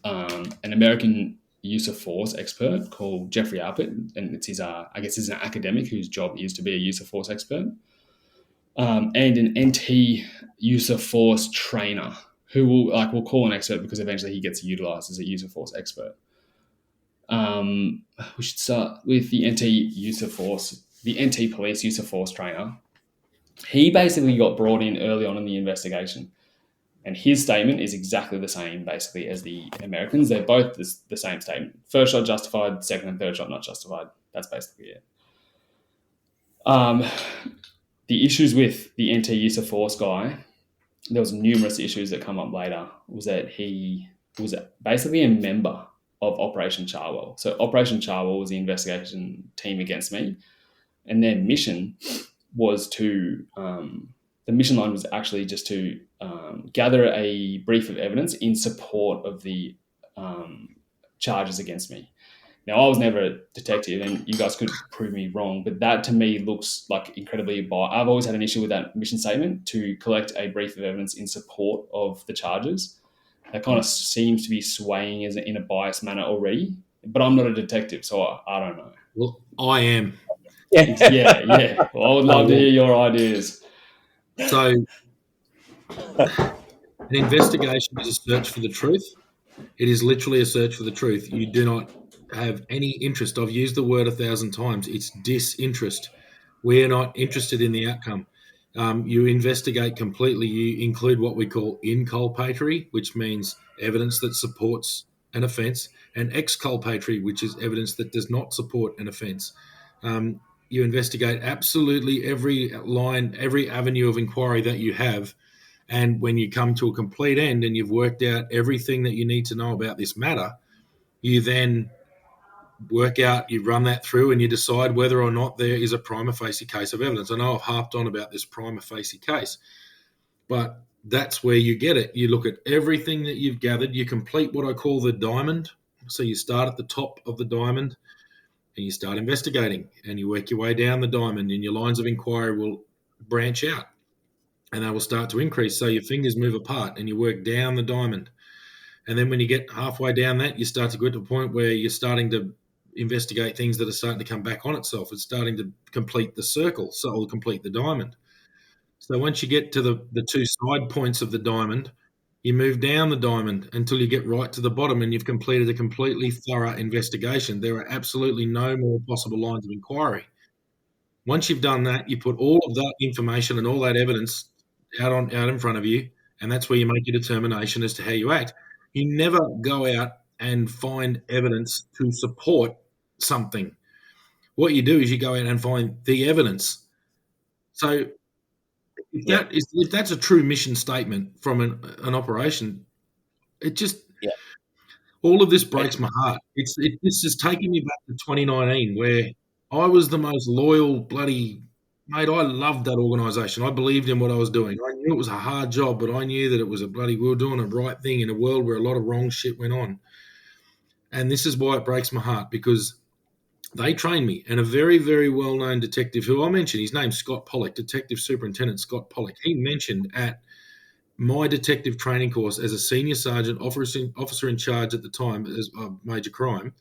an American use of force expert called Jeffrey Alpert, and it's his, I guess he's an academic whose job is to be a use of force expert, and an NT use of force trainer who we'll call an expert because eventually he gets utilised as a use of force expert. We should start with the NT use of force, the NT police use of force trainer. He basically got brought in early on in the investigation, and his statement is exactly the same basically as the Americans. They're both the same statement. First shot justified, second and third shot not justified. That's basically it. The issues with the NT use of force guy, there was numerous issues that come up later, was that he was basically a member of Operation Charwell. So Operation Charwell was the investigation team against me, and their mission was to, the mission line was actually just to gather a brief of evidence in support of the charges against me. Now, I was never a detective, and you guys could prove me wrong, but that to me looks like incredibly biased. I've always had an issue with that mission statement, to collect a brief of evidence in support of the charges. That kind of seems to be swaying in a biased manner already, but I'm not a detective, so I don't know. Well, I am. Yeah. Well, I would love to hear your ideas. So, an investigation is a search for the truth. It is literally a search for the truth. You do not have any interest. I've used the word 1,000 times. It's disinterest. We are not interested in the outcome. You investigate completely. You include what we call inculpatory, which means evidence that supports an offence, and exculpatory, which is evidence that does not support an offence. You investigate absolutely every line, every avenue of inquiry that you have. And when you come to a complete end and you've worked out everything that you need to know about this matter, you then you run that through and you decide whether or not there is a prima facie case of evidence. I know I've harped on about this prima facie case, but that's where you get it. You look at everything that you've gathered, you complete what I call the diamond. So you start at the top of the diamond and you start investigating, and you work your way down the diamond, and your lines of inquiry will branch out, and they will start to increase. So your fingers move apart, and you work down the diamond. And then when you get halfway down that, you start to get to a point where you're starting to investigate things that are starting to come back on itself. It's starting to complete the circle, so it'll complete the diamond. So once you get to the two side points of the diamond, you move down the diamond until you get right to the bottom, and you've completed a completely thorough investigation. There are absolutely no more possible lines of inquiry. Once you've done that, you put all of that information and all that evidence out in front of you, and that's where you make your determination as to how you act. You never go out and find evidence to support something. What you do is you go out and find the evidence. So if that's a true mission statement from an operation, it just all of this breaks my heart. This has taken me back to 2019, where I was the most loyal bloody mate. I loved that organisation. I believed in what I was doing. I knew it was a hard job, but I knew that it was we were doing the right thing in a world where a lot of wrong shit went on. And this is why it breaks my heart, because they trained me, and a very, very well-known detective who I mentioned, his name's Scott Pollock, Detective Superintendent Scott Pollock. He mentioned at my detective training course as a senior sergeant, officer in charge at the time as a major crime,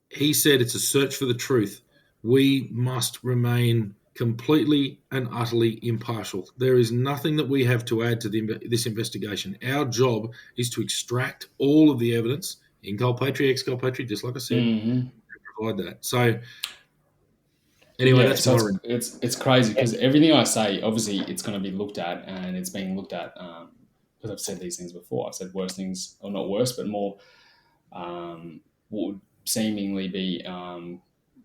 he said it's a search for the truth. We must remain completely and utterly impartial. There is nothing that we have to add to this investigation. Our job is to extract all of the evidence, inculpatory, exculpatory, just like I said, and provide that. So anyway, that's so my it's crazy, because everything I say, obviously, it's going to be looked at, and it's being looked at because I've said these things before. I've said worse things, or not worse, but more what would seemingly be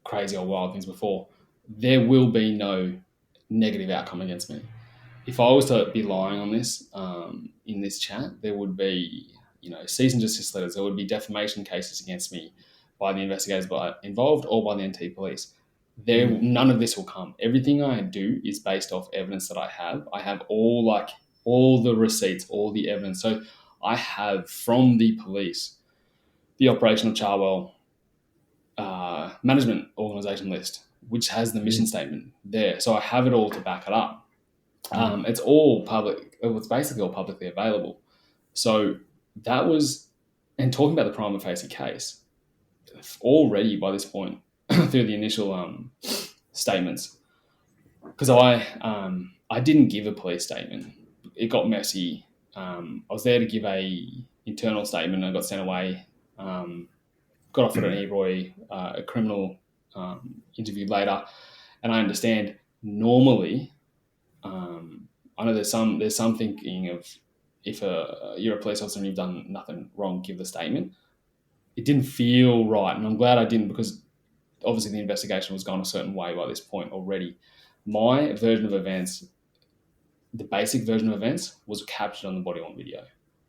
crazy or wild things before. There will be no negative outcome against me. If I was to be lying on this in this chat, there would be cease and desist letters. There would be defamation cases against me by the investigators involved or by the NT police. None of this will come. Everything I do is based off evidence that I have. I have all the receipts, all the evidence. So I have from the police the operational Charwell management organisation list, which has the mission statement there. So I have it all to back it up. It's all public. It was basically all publicly available. So that was, and talking about the prima facie case, already by this point, through the initial statements, because I didn't give a police statement. It got messy. I was there to give a internal statement, and I got sent away. Got offered an EROI, a criminal interview later, and I understand normally. I know there's some thinking of, if you're a police officer and you've done nothing wrong, give the statement. It didn't feel right, and I'm glad I didn't, because obviously the investigation was gone a certain way by this point already. My version of events, the basic version of events, was captured on the body-worn video.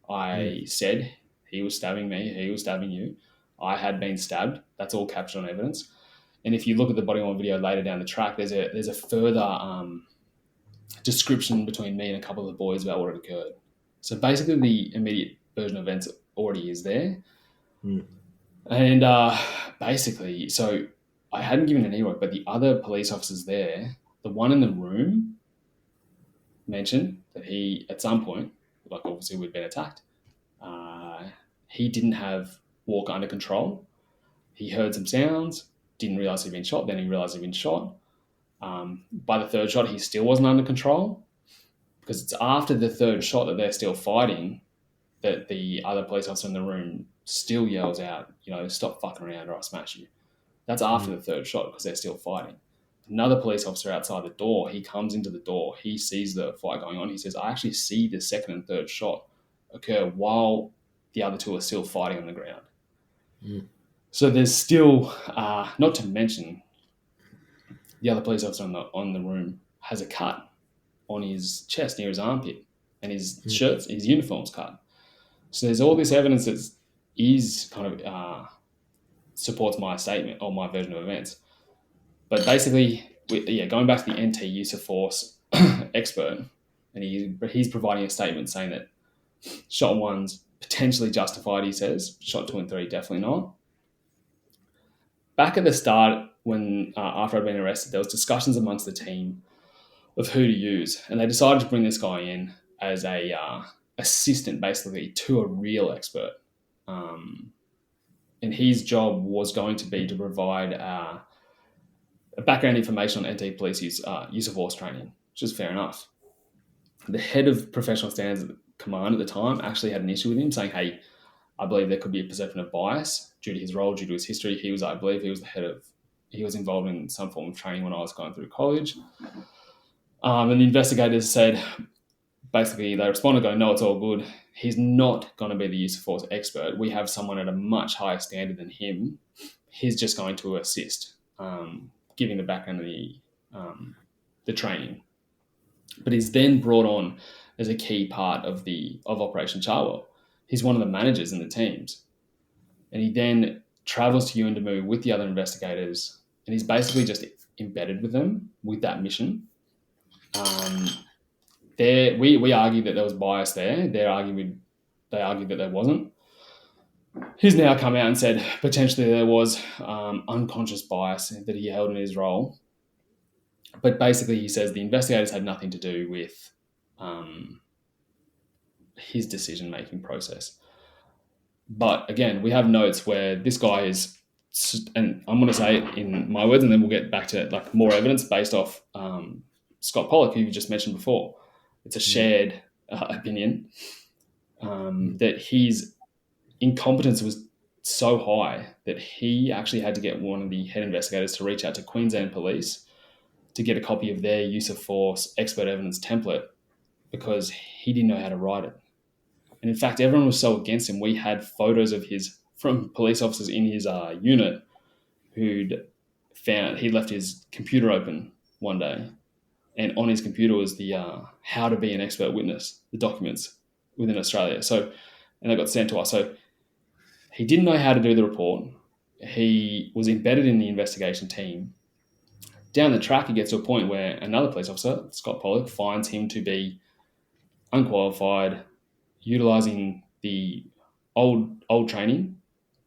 I said he was stabbing me, he was stabbing you. I had been stabbed. That's all captured on evidence. And if you look at the body-worn video later down the track, there's a further description between me and a couple of the boys about what had occurred. So basically the immediate version of events already is there. And basically, so I hadn't given an EROI, but the other police officers there, the one in the room mentioned that he, at some point, like obviously we'd been attacked, he didn't have Walker under control. He heard some sounds, didn't realise he'd been shot, then he realised he'd been shot. By the third shot, he still wasn't under control, because it's after the third shot that they're still fighting that the other police officer in the room still yells out, stop fucking around or I'll smash you. That's after the third shot, because they're still fighting. Another police officer outside the door, he comes into the door, he sees the fight going on. He says, I actually see the second and third shot occur while the other two are still fighting on the ground. So there's still, not to mention, the other police officer on the room has a cut on his chest near his armpit, and his his uniform's cut. So there's all this evidence that is kind of supports my statement or my version of events. But basically, going back to the NT use of force expert, and he's providing a statement saying that shot one's potentially justified, he says. Shot 2 and 3, definitely not. back at the start, when after I'd been arrested, there was discussions amongst the team of who to use, and they decided to bring this guy in as a assistant, basically, to a real expert. And his job was going to be to provide background information on NT police use of force training, which is fair enough. The head of professional standards command at the time actually had an issue with him, saying, "Hey, I believe there could be a perception of bias due to his role, due to his history." I believe he was the head of, he was involved in some form of training when I was going through college. And the investigators said, basically, they responded going, "No, it's all good. He's not going to be the use of force expert. We have someone at a much higher standard than him. He's just going to assist, giving the background of the training." But he's then brought on as a key part of Operation Charwell. He's one of the managers in the teams. And he then travels to Yuendamu with the other investigators, and he's basically just embedded with them with that mission. We argued that there was bias there. They argued that there wasn't. He's now come out and said potentially there was unconscious bias that he held in his role. But basically, he says the investigators had nothing to do with his decision-making process. But again, we have notes where this guy is, and I'm going to say it in my words, and then we'll get back to like more evidence based off Scott Pollock, who you just mentioned before. It's a shared opinion that his incompetence was so high that he actually had to get one of the head investigators to reach out to Queensland Police to get a copy of their use of force expert evidence template because he didn't know how to write it. And in fact, everyone was so against him. We had photos of from police officers in his unit who'd found he'd left his computer open one day, and on his computer was the how to be an expert witness, the documents within Australia. So, and they got sent to us. So he didn't know how to do the report. He was embedded in the investigation team. Down the track, he gets to a point where another police officer, Scott Pollock, finds him to be unqualified, utilising the old training,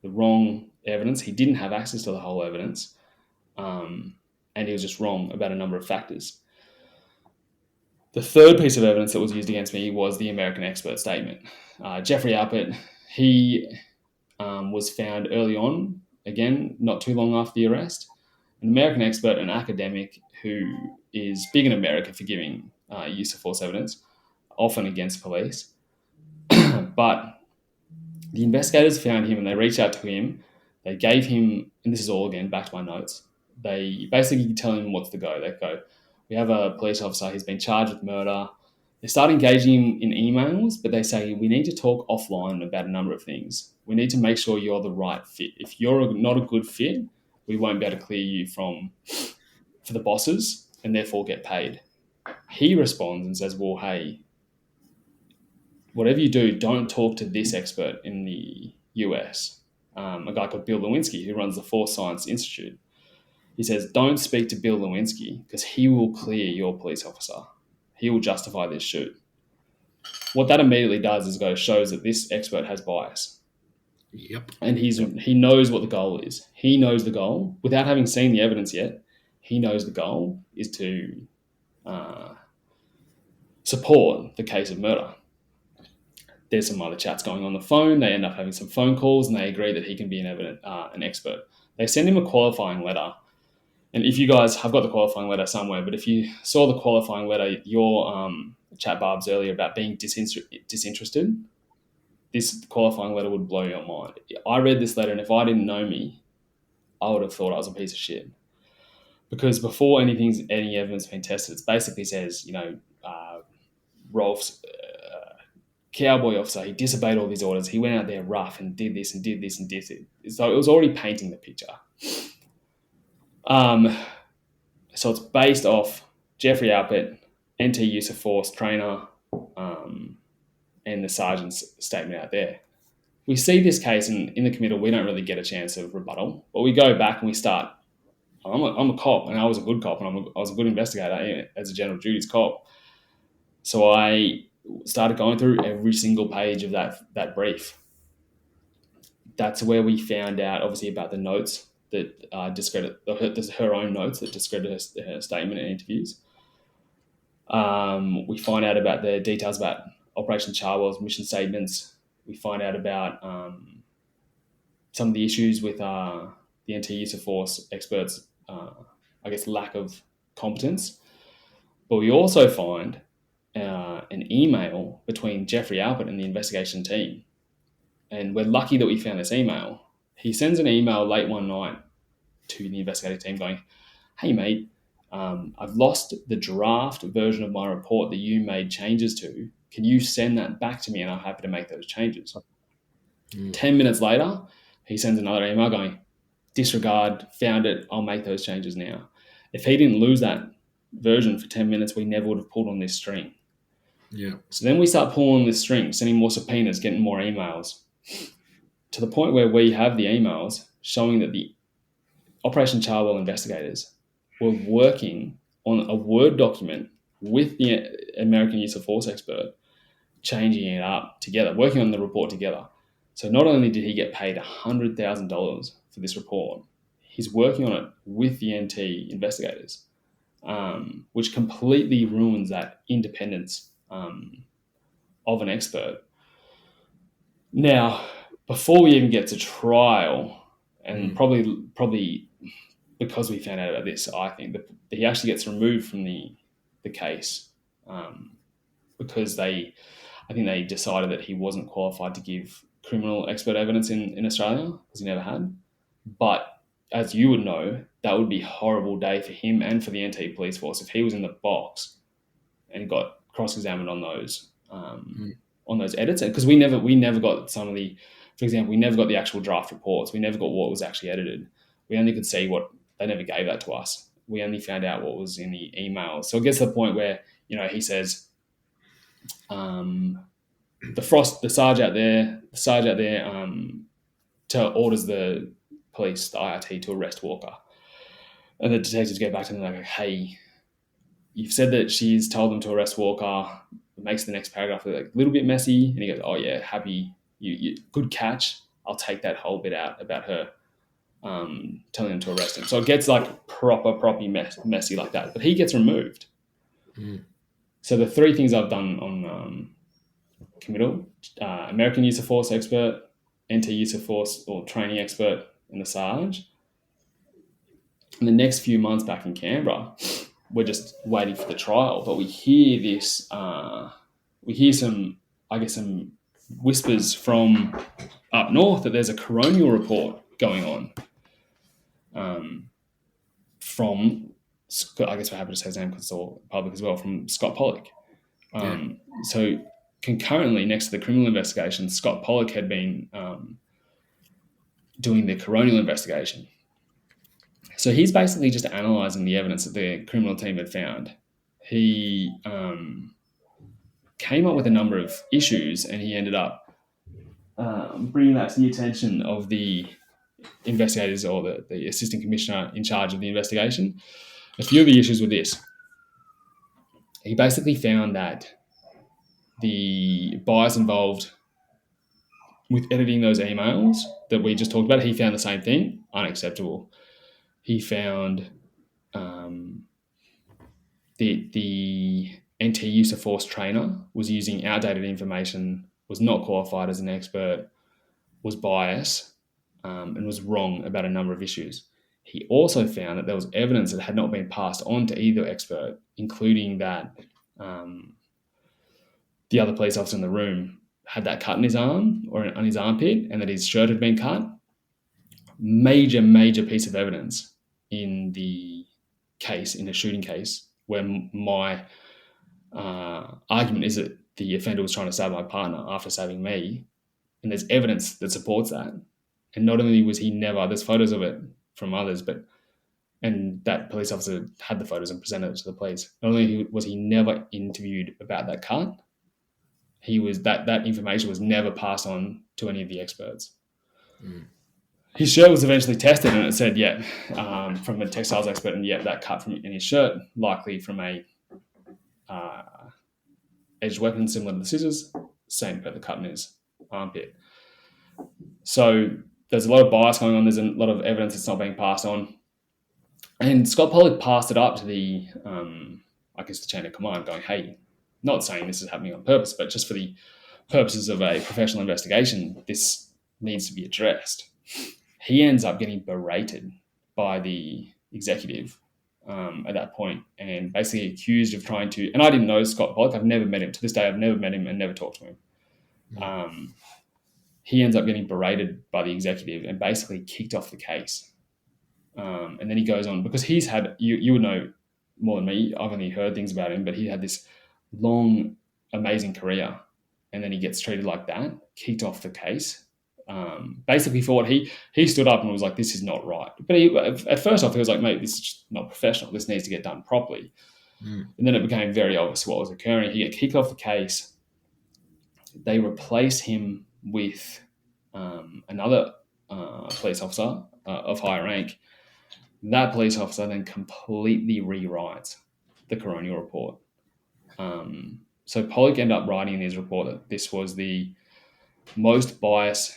the wrong evidence. He didn't have access to the whole evidence, and he was just wrong about a number of factors. The third piece of evidence that was used against me was the American expert statement. Jeffrey Alpert, he was found early on, again, not too long after the arrest. An American expert, an academic who is big in America for giving use of force evidence, often against police. But the investigators found him and they reached out to him. They gave him, and this is all again back to my notes, they basically tell him what's the go. They go, "We have a police officer, he's been charged with murder." They start engaging him in emails, but they say, "We need to talk offline about a number of things. We need to make sure you're the right fit. If you're not a good fit, we won't be able to clear you for the bosses and therefore get paid." He responds and says, "Well, hey, whatever you do, don't talk to this expert in the US, a guy called Bill Lewinsky, who runs the Force Science Institute." He says, "Don't speak to Bill Lewinsky because he will clear your police officer. He will justify this shoot." What that immediately does is shows that this expert has bias. Yep. And he knows what the goal is. He knows the goal without having seen the evidence yet. He knows the goal is to support the case of murder. There's some other chats going on the phone. They end up having some phone calls, and they agree that he can be an expert. They send him a qualifying letter. And if you guys have got the qualifying letter somewhere, but if you saw the qualifying letter, your chat barbs earlier about being disinterested, this qualifying letter would blow your mind. I read this letter, and if I didn't know me, I would have thought I was a piece of shit. Because before any evidence has been tested, it basically says, Rolfe's cowboy officer, he disobeyed all these orders. He went out there rough and did this and did this and did it. So it was already painting the picture. So it's based off Jeffrey Alpert, NT use of force trainer, and the sergeant's statement out there. We see this case, and in the committal, we don't really get a chance of rebuttal. But we go back and we start. I'm a cop, and I was a good cop, and I was a good investigator as a general duties cop. So I started going through every single page of that brief. That's where we found out, obviously, about the notes that discredit her own notes that discredit her statement in interviews. We find out about the details about Operation Charwell's mission statements. We find out about some of the issues with the NT use of force experts, lack of competence. But we also find an email between Jeffrey Alpert and the investigation team. And we're lucky that we found this email. He sends an email late one night to the investigative team going, "Hey, mate, I've lost the draft version of my report that you made changes to. Can you send that back to me? And I'm happy to make those changes." 10 minutes later, he sends another email going, "Disregard, found it, I'll make those changes now." If he didn't lose that version for 10 minutes, we never would have pulled on this string. Yeah. So then we start pulling on this string, sending more subpoenas, getting more emails, to the point where we have the emails showing that the Operation Charwell investigators were working on a Word document with the American use of force expert, changing it up together, working on the report together. So not only did he get paid $100,000 for this report, he's working on it with the NT investigators, which completely ruins that independence of an expert. Now, before we even get to trial, and probably because we found out about this, I think that he actually gets removed from the case because I think they decided that he wasn't qualified to give criminal expert evidence in Australia because he never had. But as you would know, that would be a horrible day for him and for the NT police force if he was in the box and got cross-examined on those edits, because we never got some of the, for example, we never got the actual draft reports. We never got what was actually edited. We only could see what they never gave that to us. We only found out what was in the emails. So it gets to the point where, he says, the Sarge out there orders the police, the IRT, to arrest Walker. And the detectives go back to them like, "Hey, you've said that she's told them to arrest Walker." It makes the next paragraph a little bit messy. And he goes, "Oh yeah, happy, you good catch. I'll take that whole bit out about her telling them to arrest him." So it gets proper messy like that. But he gets removed. So the three things I've done on committal: American use of force expert, NT use of force or training expert, and the Sarge. In the next few months back in Canberra, we're just waiting for the trial. But we hear this, we hear some whispers from up north that there's a coronial report going on from, I guess we're happy to say his name because it's all public as well, from Scott Pollock. So concurrently, next to the criminal investigation, Scott Pollock had been doing the coronial investigation. So he's basically just analysing the evidence that the criminal team had found. He came up with a number of issues, and he ended up bringing that to the attention of the investigators or the assistant commissioner in charge of the investigation. A few of the issues were this. He basically found that the bias involved with editing those emails that we just talked about, he found the same thing, unacceptable. He found the NT use of force trainer was using outdated information, was not qualified as an expert, was biased, and was wrong about a number of issues. He also found that there was evidence that had not been passed on to either expert, including that the other police officer in the room had that cut in his arm or on his armpit, and that his shirt had been cut. Major piece of evidence in the case, in the shooting case, where my argument is that the offender was trying to stab my partner after stabbing me, and there's evidence that supports that. And not only was he never, there's photos of it from others, and that police officer had the photos and presented it to the police. Not only was he never interviewed about that cut, he was that information was never passed on to any of the experts. His shirt was eventually tested, and it said, from a textiles expert, and that cut in his shirt, likely from a edged weapon similar to the scissors, same per the cut in his armpit. So there's a lot of bias going on. There's a lot of evidence that's not being passed on. And Scott Pollock passed it up to the, I guess, the chain of command, going, hey, not saying this is happening on purpose, but just for the purposes of a professional investigation, this needs to be addressed. He ends up getting berated by the executive at that point, and basically accused of trying to, and I didn't know Scott Pollock. I've never met him. To this day, I've never met him and never talked to him. He ends up getting berated by the executive and basically kicked off the case. And then he goes on, because he's had, you would know more than me, I've only heard things about him, but he had this long, amazing career, and then he gets treated like that, kicked off the case. Basically for what he stood up and was like, this is not right. But at first off, he was like, mate, this is just not professional. This needs to get done properly. And then it became very obvious what was occurring. He got kicked off the case. They replace him with another police officer of higher rank. That police officer then completely rewrites the coronial report. So Pollock ended up writing in his report that this was the most biased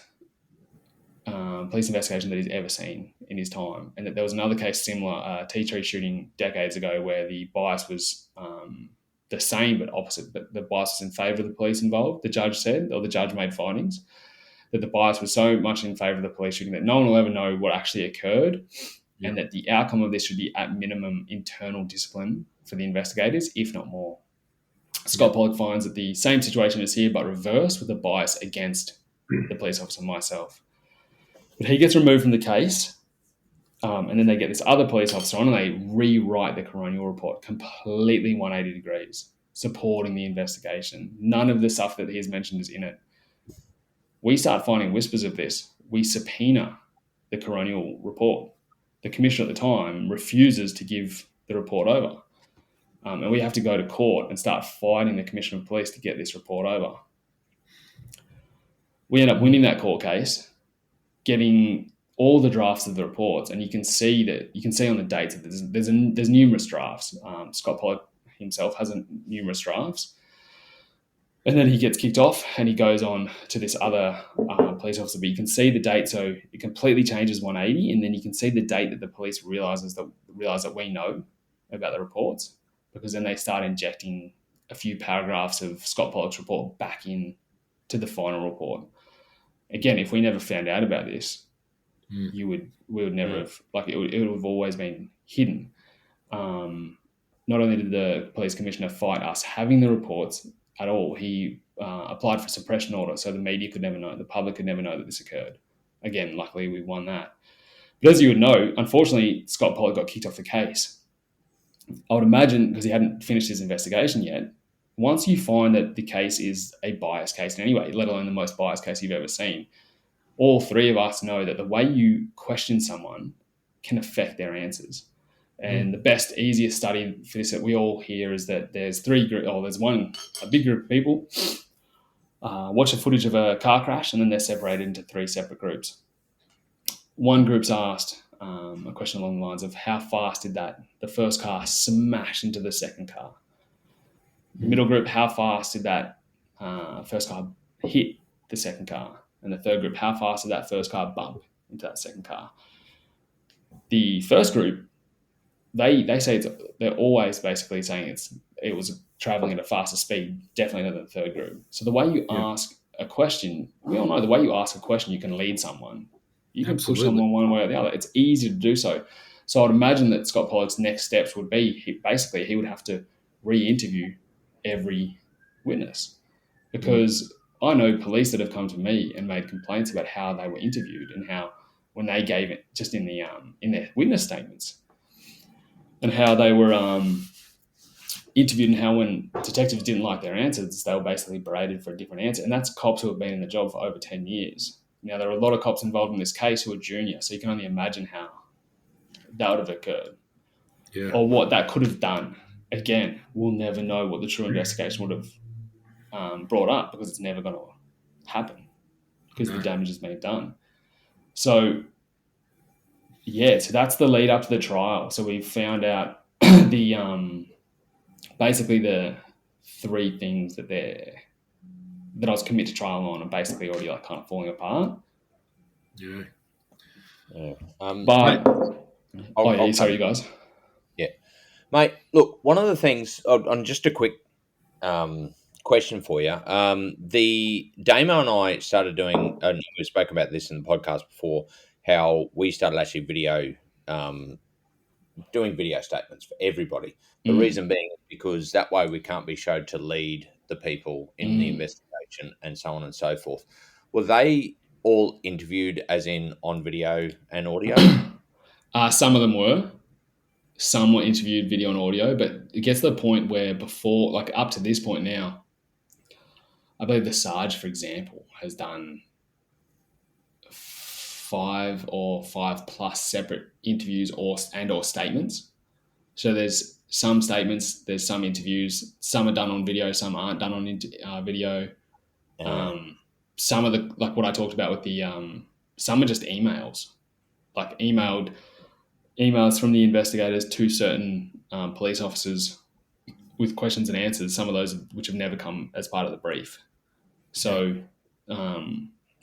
police investigation that he's ever seen in his time, and that there was another case similar, a tea tree shooting decades ago, where the bias was the same but opposite. But the bias was in favour of the police involved. The judge said, or the judge made findings, that the bias was so much in favour of the police shooting that no one will ever know what actually occurred, and that the outcome of this should be at minimum internal discipline for the investigators, if not more. Scott Pollock finds that the same situation is here, but reversed with a bias against the police officer, myself. But he gets removed from the case, and then they get this other police officer on, and they rewrite the coronial report completely 180 degrees, supporting the investigation. None of the stuff that he has mentioned is in it. We start finding whispers of this. We subpoena the coronial report. The commissioner at the time refuses to give the report over. And we have to go to court and start fighting the commissioner of police to get this report over. We end up winning that court case, getting all the drafts of the reports, and you can see on the dates that there's numerous drafts. Scott Pollock himself has numerous drafts. And then he gets kicked off and he goes on to this other police officer. But you can see the date, so it completely changes 180. And then you can see the date that the police realize that we know about the reports, because then they start injecting a few paragraphs of Scott Pollock's report back in to the final report. Again, if we never found out about this, we would never have, like, it would have always been hidden. Not only did the police commissioner fight us having the reports at all, he applied for suppression order, so the media could never know, the public could never know that this occurred. Again, luckily we won that. But as you would know, unfortunately, Scott Pollock got kicked off the case. I would imagine, because he hadn't finished his investigation yet, once you find that the case is a biased case in any way, let alone the most biased case you've ever seen, all three of us know that the way you question someone can affect their answers. And the best, easiest study for this that we all hear is that there's a big group of people watch the footage of a car crash, and then they're separated into three separate groups. One group's asked a question along the lines of, how fast did the first car smash into the second car? The middle group, how fast did that first car hit the second car? And the third group, how fast did that first car bump into that second car? The first group, they say they're always basically saying it was traveling at a faster speed, definitely not the third group. So the way you ask a question, we all know the way you ask a question, you can lead someone. You can push someone one way or the other. It's easy to do so. So I'd imagine that Scott Pollock's next steps would be, he would have to re-interview every witness, because I know police that have come to me and made complaints about how they were interviewed and how, when they gave it just in their witness statements, and how they were interviewed, and how when detectives didn't like their answers, they were basically berated for a different answer. And that's cops who have been in the job for over 10 years. Now, there are a lot of cops involved in this case who are junior, so you can only imagine how that would have occurred, or what that could have done. Again, we'll never know what the true investigation would have brought up, because it's never going to happen, because the damage has been done. So that's the lead up to the trial. So we found out basically the three things that I was committed to trial on are basically already kind of falling apart. Yeah. But I'll sorry, come. you guys. Yeah, mate. Look, one of the things on just a quick question for you. The Damo and I started doing, and we spoke about this in the podcast before, how we started actually um, doing video statements for everybody. The Mm, reason being is because that way we can't be showed to lead the people in the mm. investigation and so on and so forth. Were they all interviewed as in on video and audio? Some of them were. Some were interviewed video and audio, but it gets to the point where before, like up to this point now, I believe the Sarge, for example, has done 5 or 5 plus separate interviews or statements. So there's some statements, there's some interviews, some are done on video, some aren't done on video. Uh, Um, some of the, like what I talked about with the some are just emails, like emails from the investigators to certain police officers with questions and answers. Some of those which have never come as part of the brief. Yeah. So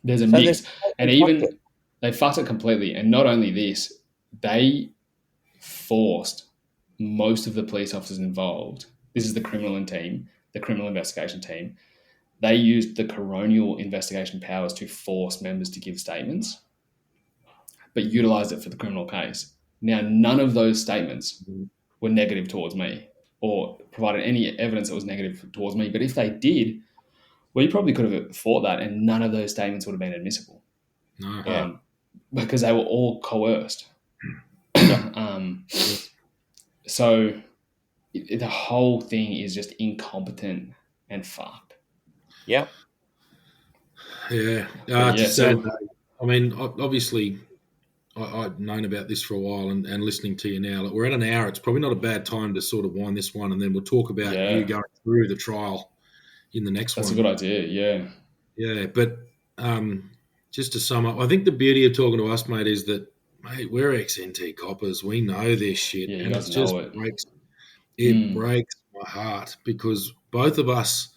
there's a so mix, and they fucked it. even they fucked it completely. And not only this, they forced most of the police officers involved. This is the criminal investigation team. They used the coronial investigation powers to force members to give statements, but utilized it for the criminal case. Now, none of those statements were negative towards me or provided any evidence that was negative towards me. But if they did, we probably could have fought that, and none of those statements would have been admissible No. Yeah. Because they were all coerced. Yeah. So the whole thing is just incompetent and fucked. Yeah. Yeah. But It's yeah, a sad so day. I mean, obviously, I've known about this for a while, and listening to you now, like, we're at an hour. It's probably not a bad time to sort of wind this one, and then we'll talk about you yeah, going through the trial in the next that's a one. good idea. Yeah, Yeah, but just to sum up, I think the beauty of talking to us, mate, is that, mate, we're ex-NT coppers. We know this shit, yeah, you and guys it just know it. Mm, breaks my heart because both of us,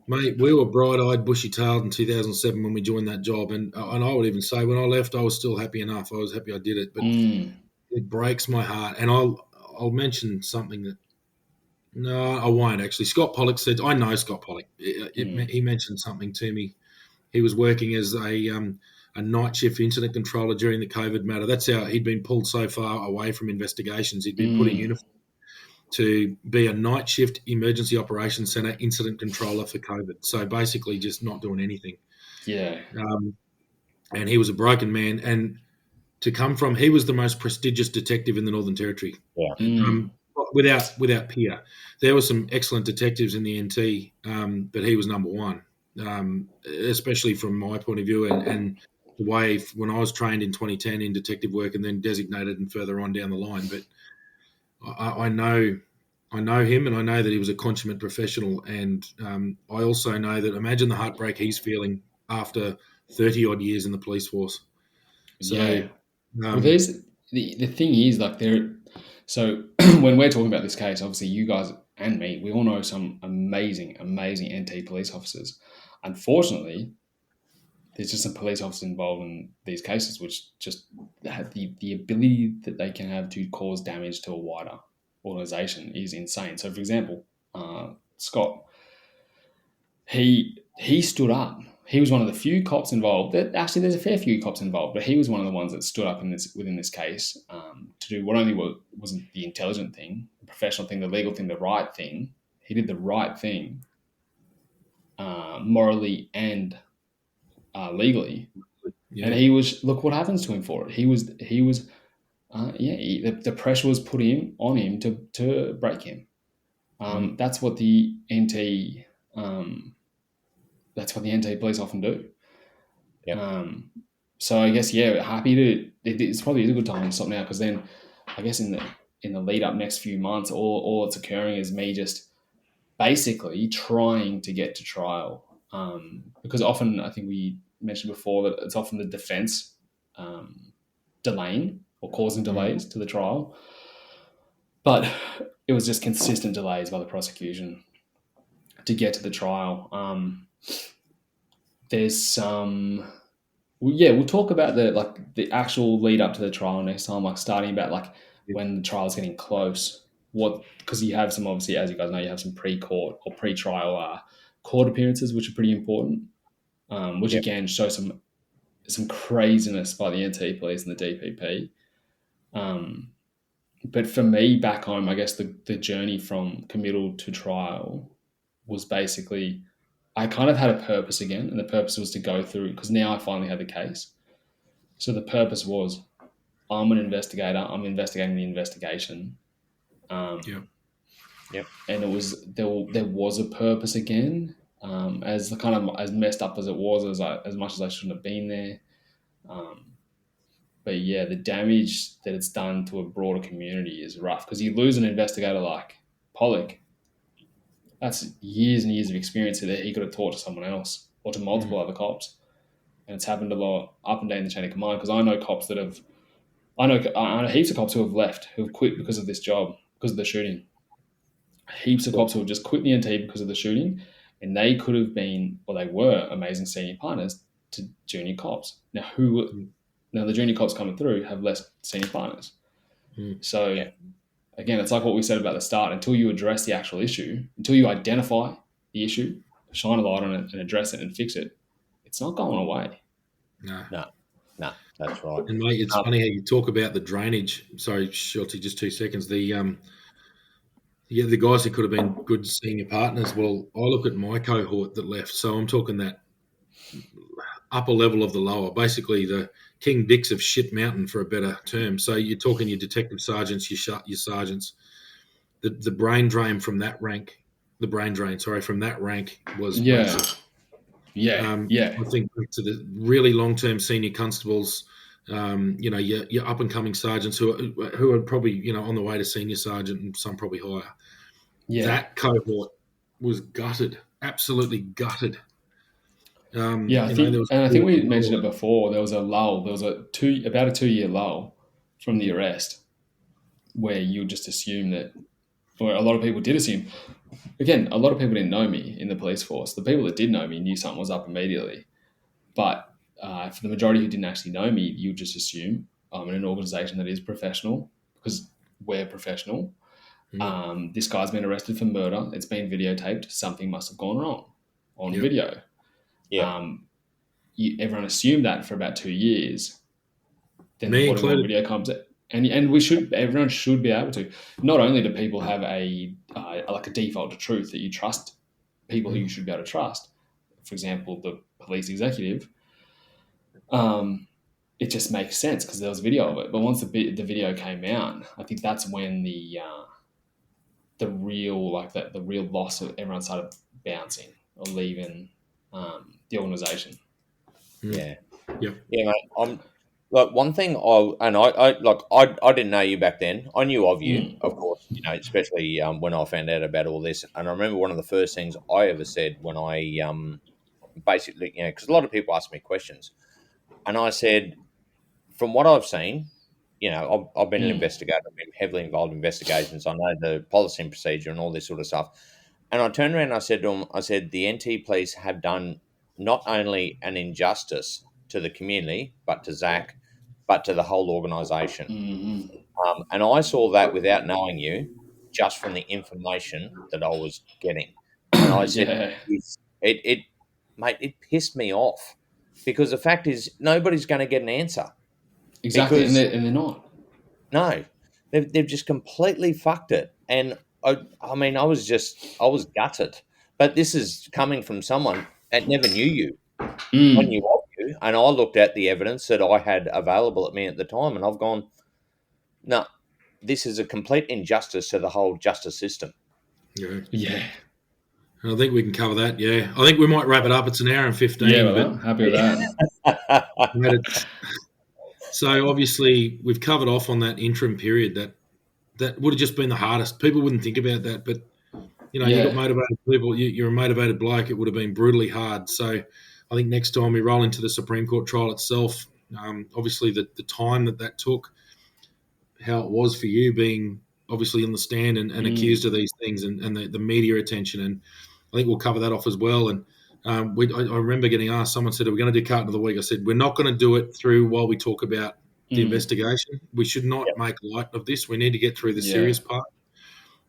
mate, we were bright-eyed, bushy-tailed in 2007 when we joined that job, and I would even say when I left, I was still happy enough. I was happy I did it, but mm, it breaks my heart. And I'll mention something that, no, I won't actually. Scott Pollock said, I know Scott Pollock. mm, He mentioned something to me. He was working as a night shift incident controller during the COVID matter. That's how he'd been pulled so far away from investigations. He'd been put in mm. uniform to be a night shift emergency operations center incident controller for COVID. So basically, just not doing anything. Yeah, Um, and he was a broken man. And to come from, he was the most prestigious detective in the Northern Territory, Yeah. mm, without peer. There were some excellent detectives in the NT, but he was number one, especially from my point of view and the way when I was trained in 2010 in detective work and then designated and further on down the line. But I know him, and I know that he was a consummate professional. And I also know that, imagine the heartbreak he's feeling after 30 odd years in the police force. So, yeah. Well, um, there's the thing is like there. So when we're talking about this case, obviously you guys and me, we all know some amazing, amazing NT police officers. Unfortunately, there's just some police officers involved in these cases which just have the ability that they can have to cause damage to a wider organization is insane. So, for example, Scott, he stood up. He was one of the few cops involved. Actually, there's a fair few cops involved, but he was one of the ones that stood up within this case to do what only wasn't the intelligent thing, the professional thing, the legal thing, the right thing. He did the right thing, morally and legally. And yeah, he was, look what happens to him for it. He was the pressure was put on him to break him. mm, That's what the NT that's what the NT police often do. Yeah. So I guess happy to. It's probably a good time to stop now because then I guess in the lead up next few months, all that's occurring is me just basically trying to get to trial. Because often I think we mentioned before that it's often the defence delaying or causing mm, delays to the trial, but it was just consistent delays by the prosecution to get to the trial. There's some Well, yeah, we'll talk about the actual lead up to the trial next time, like starting about like Yeah. when the trial's getting close. What because you have some obviously, as you guys know, you have some pre-court or pre-trial court appearances, which are pretty important. Which Yeah. again show some craziness by the NT police and the DPP. But for me back home, I guess the journey from committal to trial was basically I kind of had a purpose again, and the purpose was to go through because now I finally had the case. So the purpose was I'm an investigator. I'm investigating the investigation, Yeah. and it was there was a purpose again. As the kind of as messed up as it was, as much as I shouldn't have been there. Um, but yeah, the damage that it's done to a broader community is rough because you lose an investigator like Pollock. That's years and years of experience that he could have taught to someone else or to multiple other cops. And it's happened a lot up and down the chain of command because I know cops that have, I know heaps of cops who have left, who have quit because of this job, because of the shooting. Heaps of cops who have just quit the NT because of the shooting, and they could have been, or they were amazing senior partners to junior cops. Now the junior cops coming through have less senior partners. So Yeah. again, it's like what we said about the start. Until you address the actual issue, until you identify the issue, shine a light on it, and address it and fix it, it's not going away. No. No, that's right. And mate, it's funny how you talk about the drainage. Sorry, Shelty, just 2 seconds. The guys that could have been good senior partners. Well, I look at my cohort that left, so I'm talking that upper level of the lower, basically the King Dicks of Shit Mountain, for a better term. So you're talking your detective sergeants, your sergeants. The brain drain from that rank, from that rank was Yeah, massive. yeah. I think back to the really long-term senior constables, your up-and-coming sergeants who are probably, on the way to senior sergeant and some probably higher. Yeah. That cohort was gutted, absolutely gutted. Yeah, There was I a think bit we of a mentioned it lull. before. There was a lull. There was about a 2 year lull from the arrest, where you just assume that, or a lot of people did assume. Again, a lot of people didn't know me in the police force. The people that did know me knew something was up immediately. But for the majority who didn't actually know me, you just assume I'm in an organisation that is professional because we're professional. This guy's been arrested for murder. It's been videotaped. Something must have gone wrong on Yep. video. Yeah. Everyone assumed that for about 2 years. Then Me whatever on included. video comes, and everyone should be able to. Not only do people have a like a default to truth that you trust people who you should be able to trust. For example, the police executive. It just makes sense because there was video of it. But once the video came out, I think that's when the real loss of everyone started bouncing or leaving the organisation. Yeah. Yep. Yeah, mate. I'm like one thing. I didn't know you back then. I knew of you, of course. Especially when I found out about all this. And I remember one of the first things I ever said when I basically, because a lot of people ask me questions, and I said, from what I've seen, I've been an investigator. I've been heavily involved in investigations. I know the policy and procedure and all this sort of stuff. And I turned around and I said to him, I said, the NT police have done not only an injustice to the community, but to Zac, but to the whole organisation. And I saw that without knowing you, just from the information that I was getting. And I said, Yeah, it, mate, it pissed me off because the fact is nobody's going to get an answer exactly, and because they're not. no, they've just completely fucked it. And I mean, I was gutted. But this is coming from someone that never knew you. I knew of you, and I looked at the evidence that I had available at me at the time, and I've gone, no, this is a complete injustice to the whole justice system. Yeah. Yeah, I think we can cover that. Yeah. I think we might wrap it up. It's an hour and yeah, 15, well, but I'm happy with that. mate, so obviously we've covered off on that interim period that would have just been the hardest. People wouldn't think about that, but you got Yeah, motivated people. You're a motivated bloke. It would have been brutally hard. So I think next time we roll into the Supreme Court trial itself, obviously the time that took, how it was for you being obviously in the stand and accused of these things and the media attention. And I think we'll cover that off as well. And I remember getting asked, someone said, are we going to do carton of the week? I said, we're not going to do it through while we talk about the investigation. We should not make light of this. We need to get through the serious part.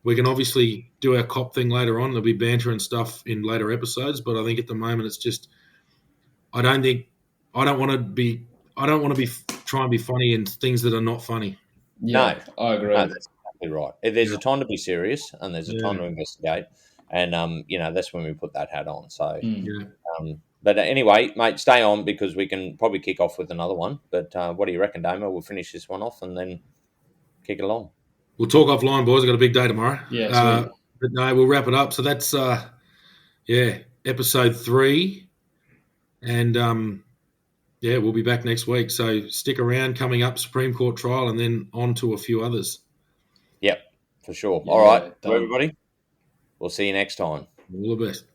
We can obviously do our cop thing later on. There'll be banter and stuff in later episodes, but I think at the moment it's just, I don't want to be trying to be funny in things that are not funny. Yeah, No, I agree. no, that's exactly right. There's a time to be serious, and there's a time to investigate, and that's when we put that hat on. So, but anyway, mate, stay on because we can probably kick off with another one. But what do you reckon, Damo? We'll finish this one off and then kick it along. We'll talk offline, boys. I've got a big day tomorrow. Yeah, sweet. But no, we'll wrap it up. So that's episode 3, and we'll be back next week. So stick around. Coming up, Supreme Court trial, and then on to a few others. Yep, for sure. Yeah, all right, done. everybody. We'll see you next time. All the best.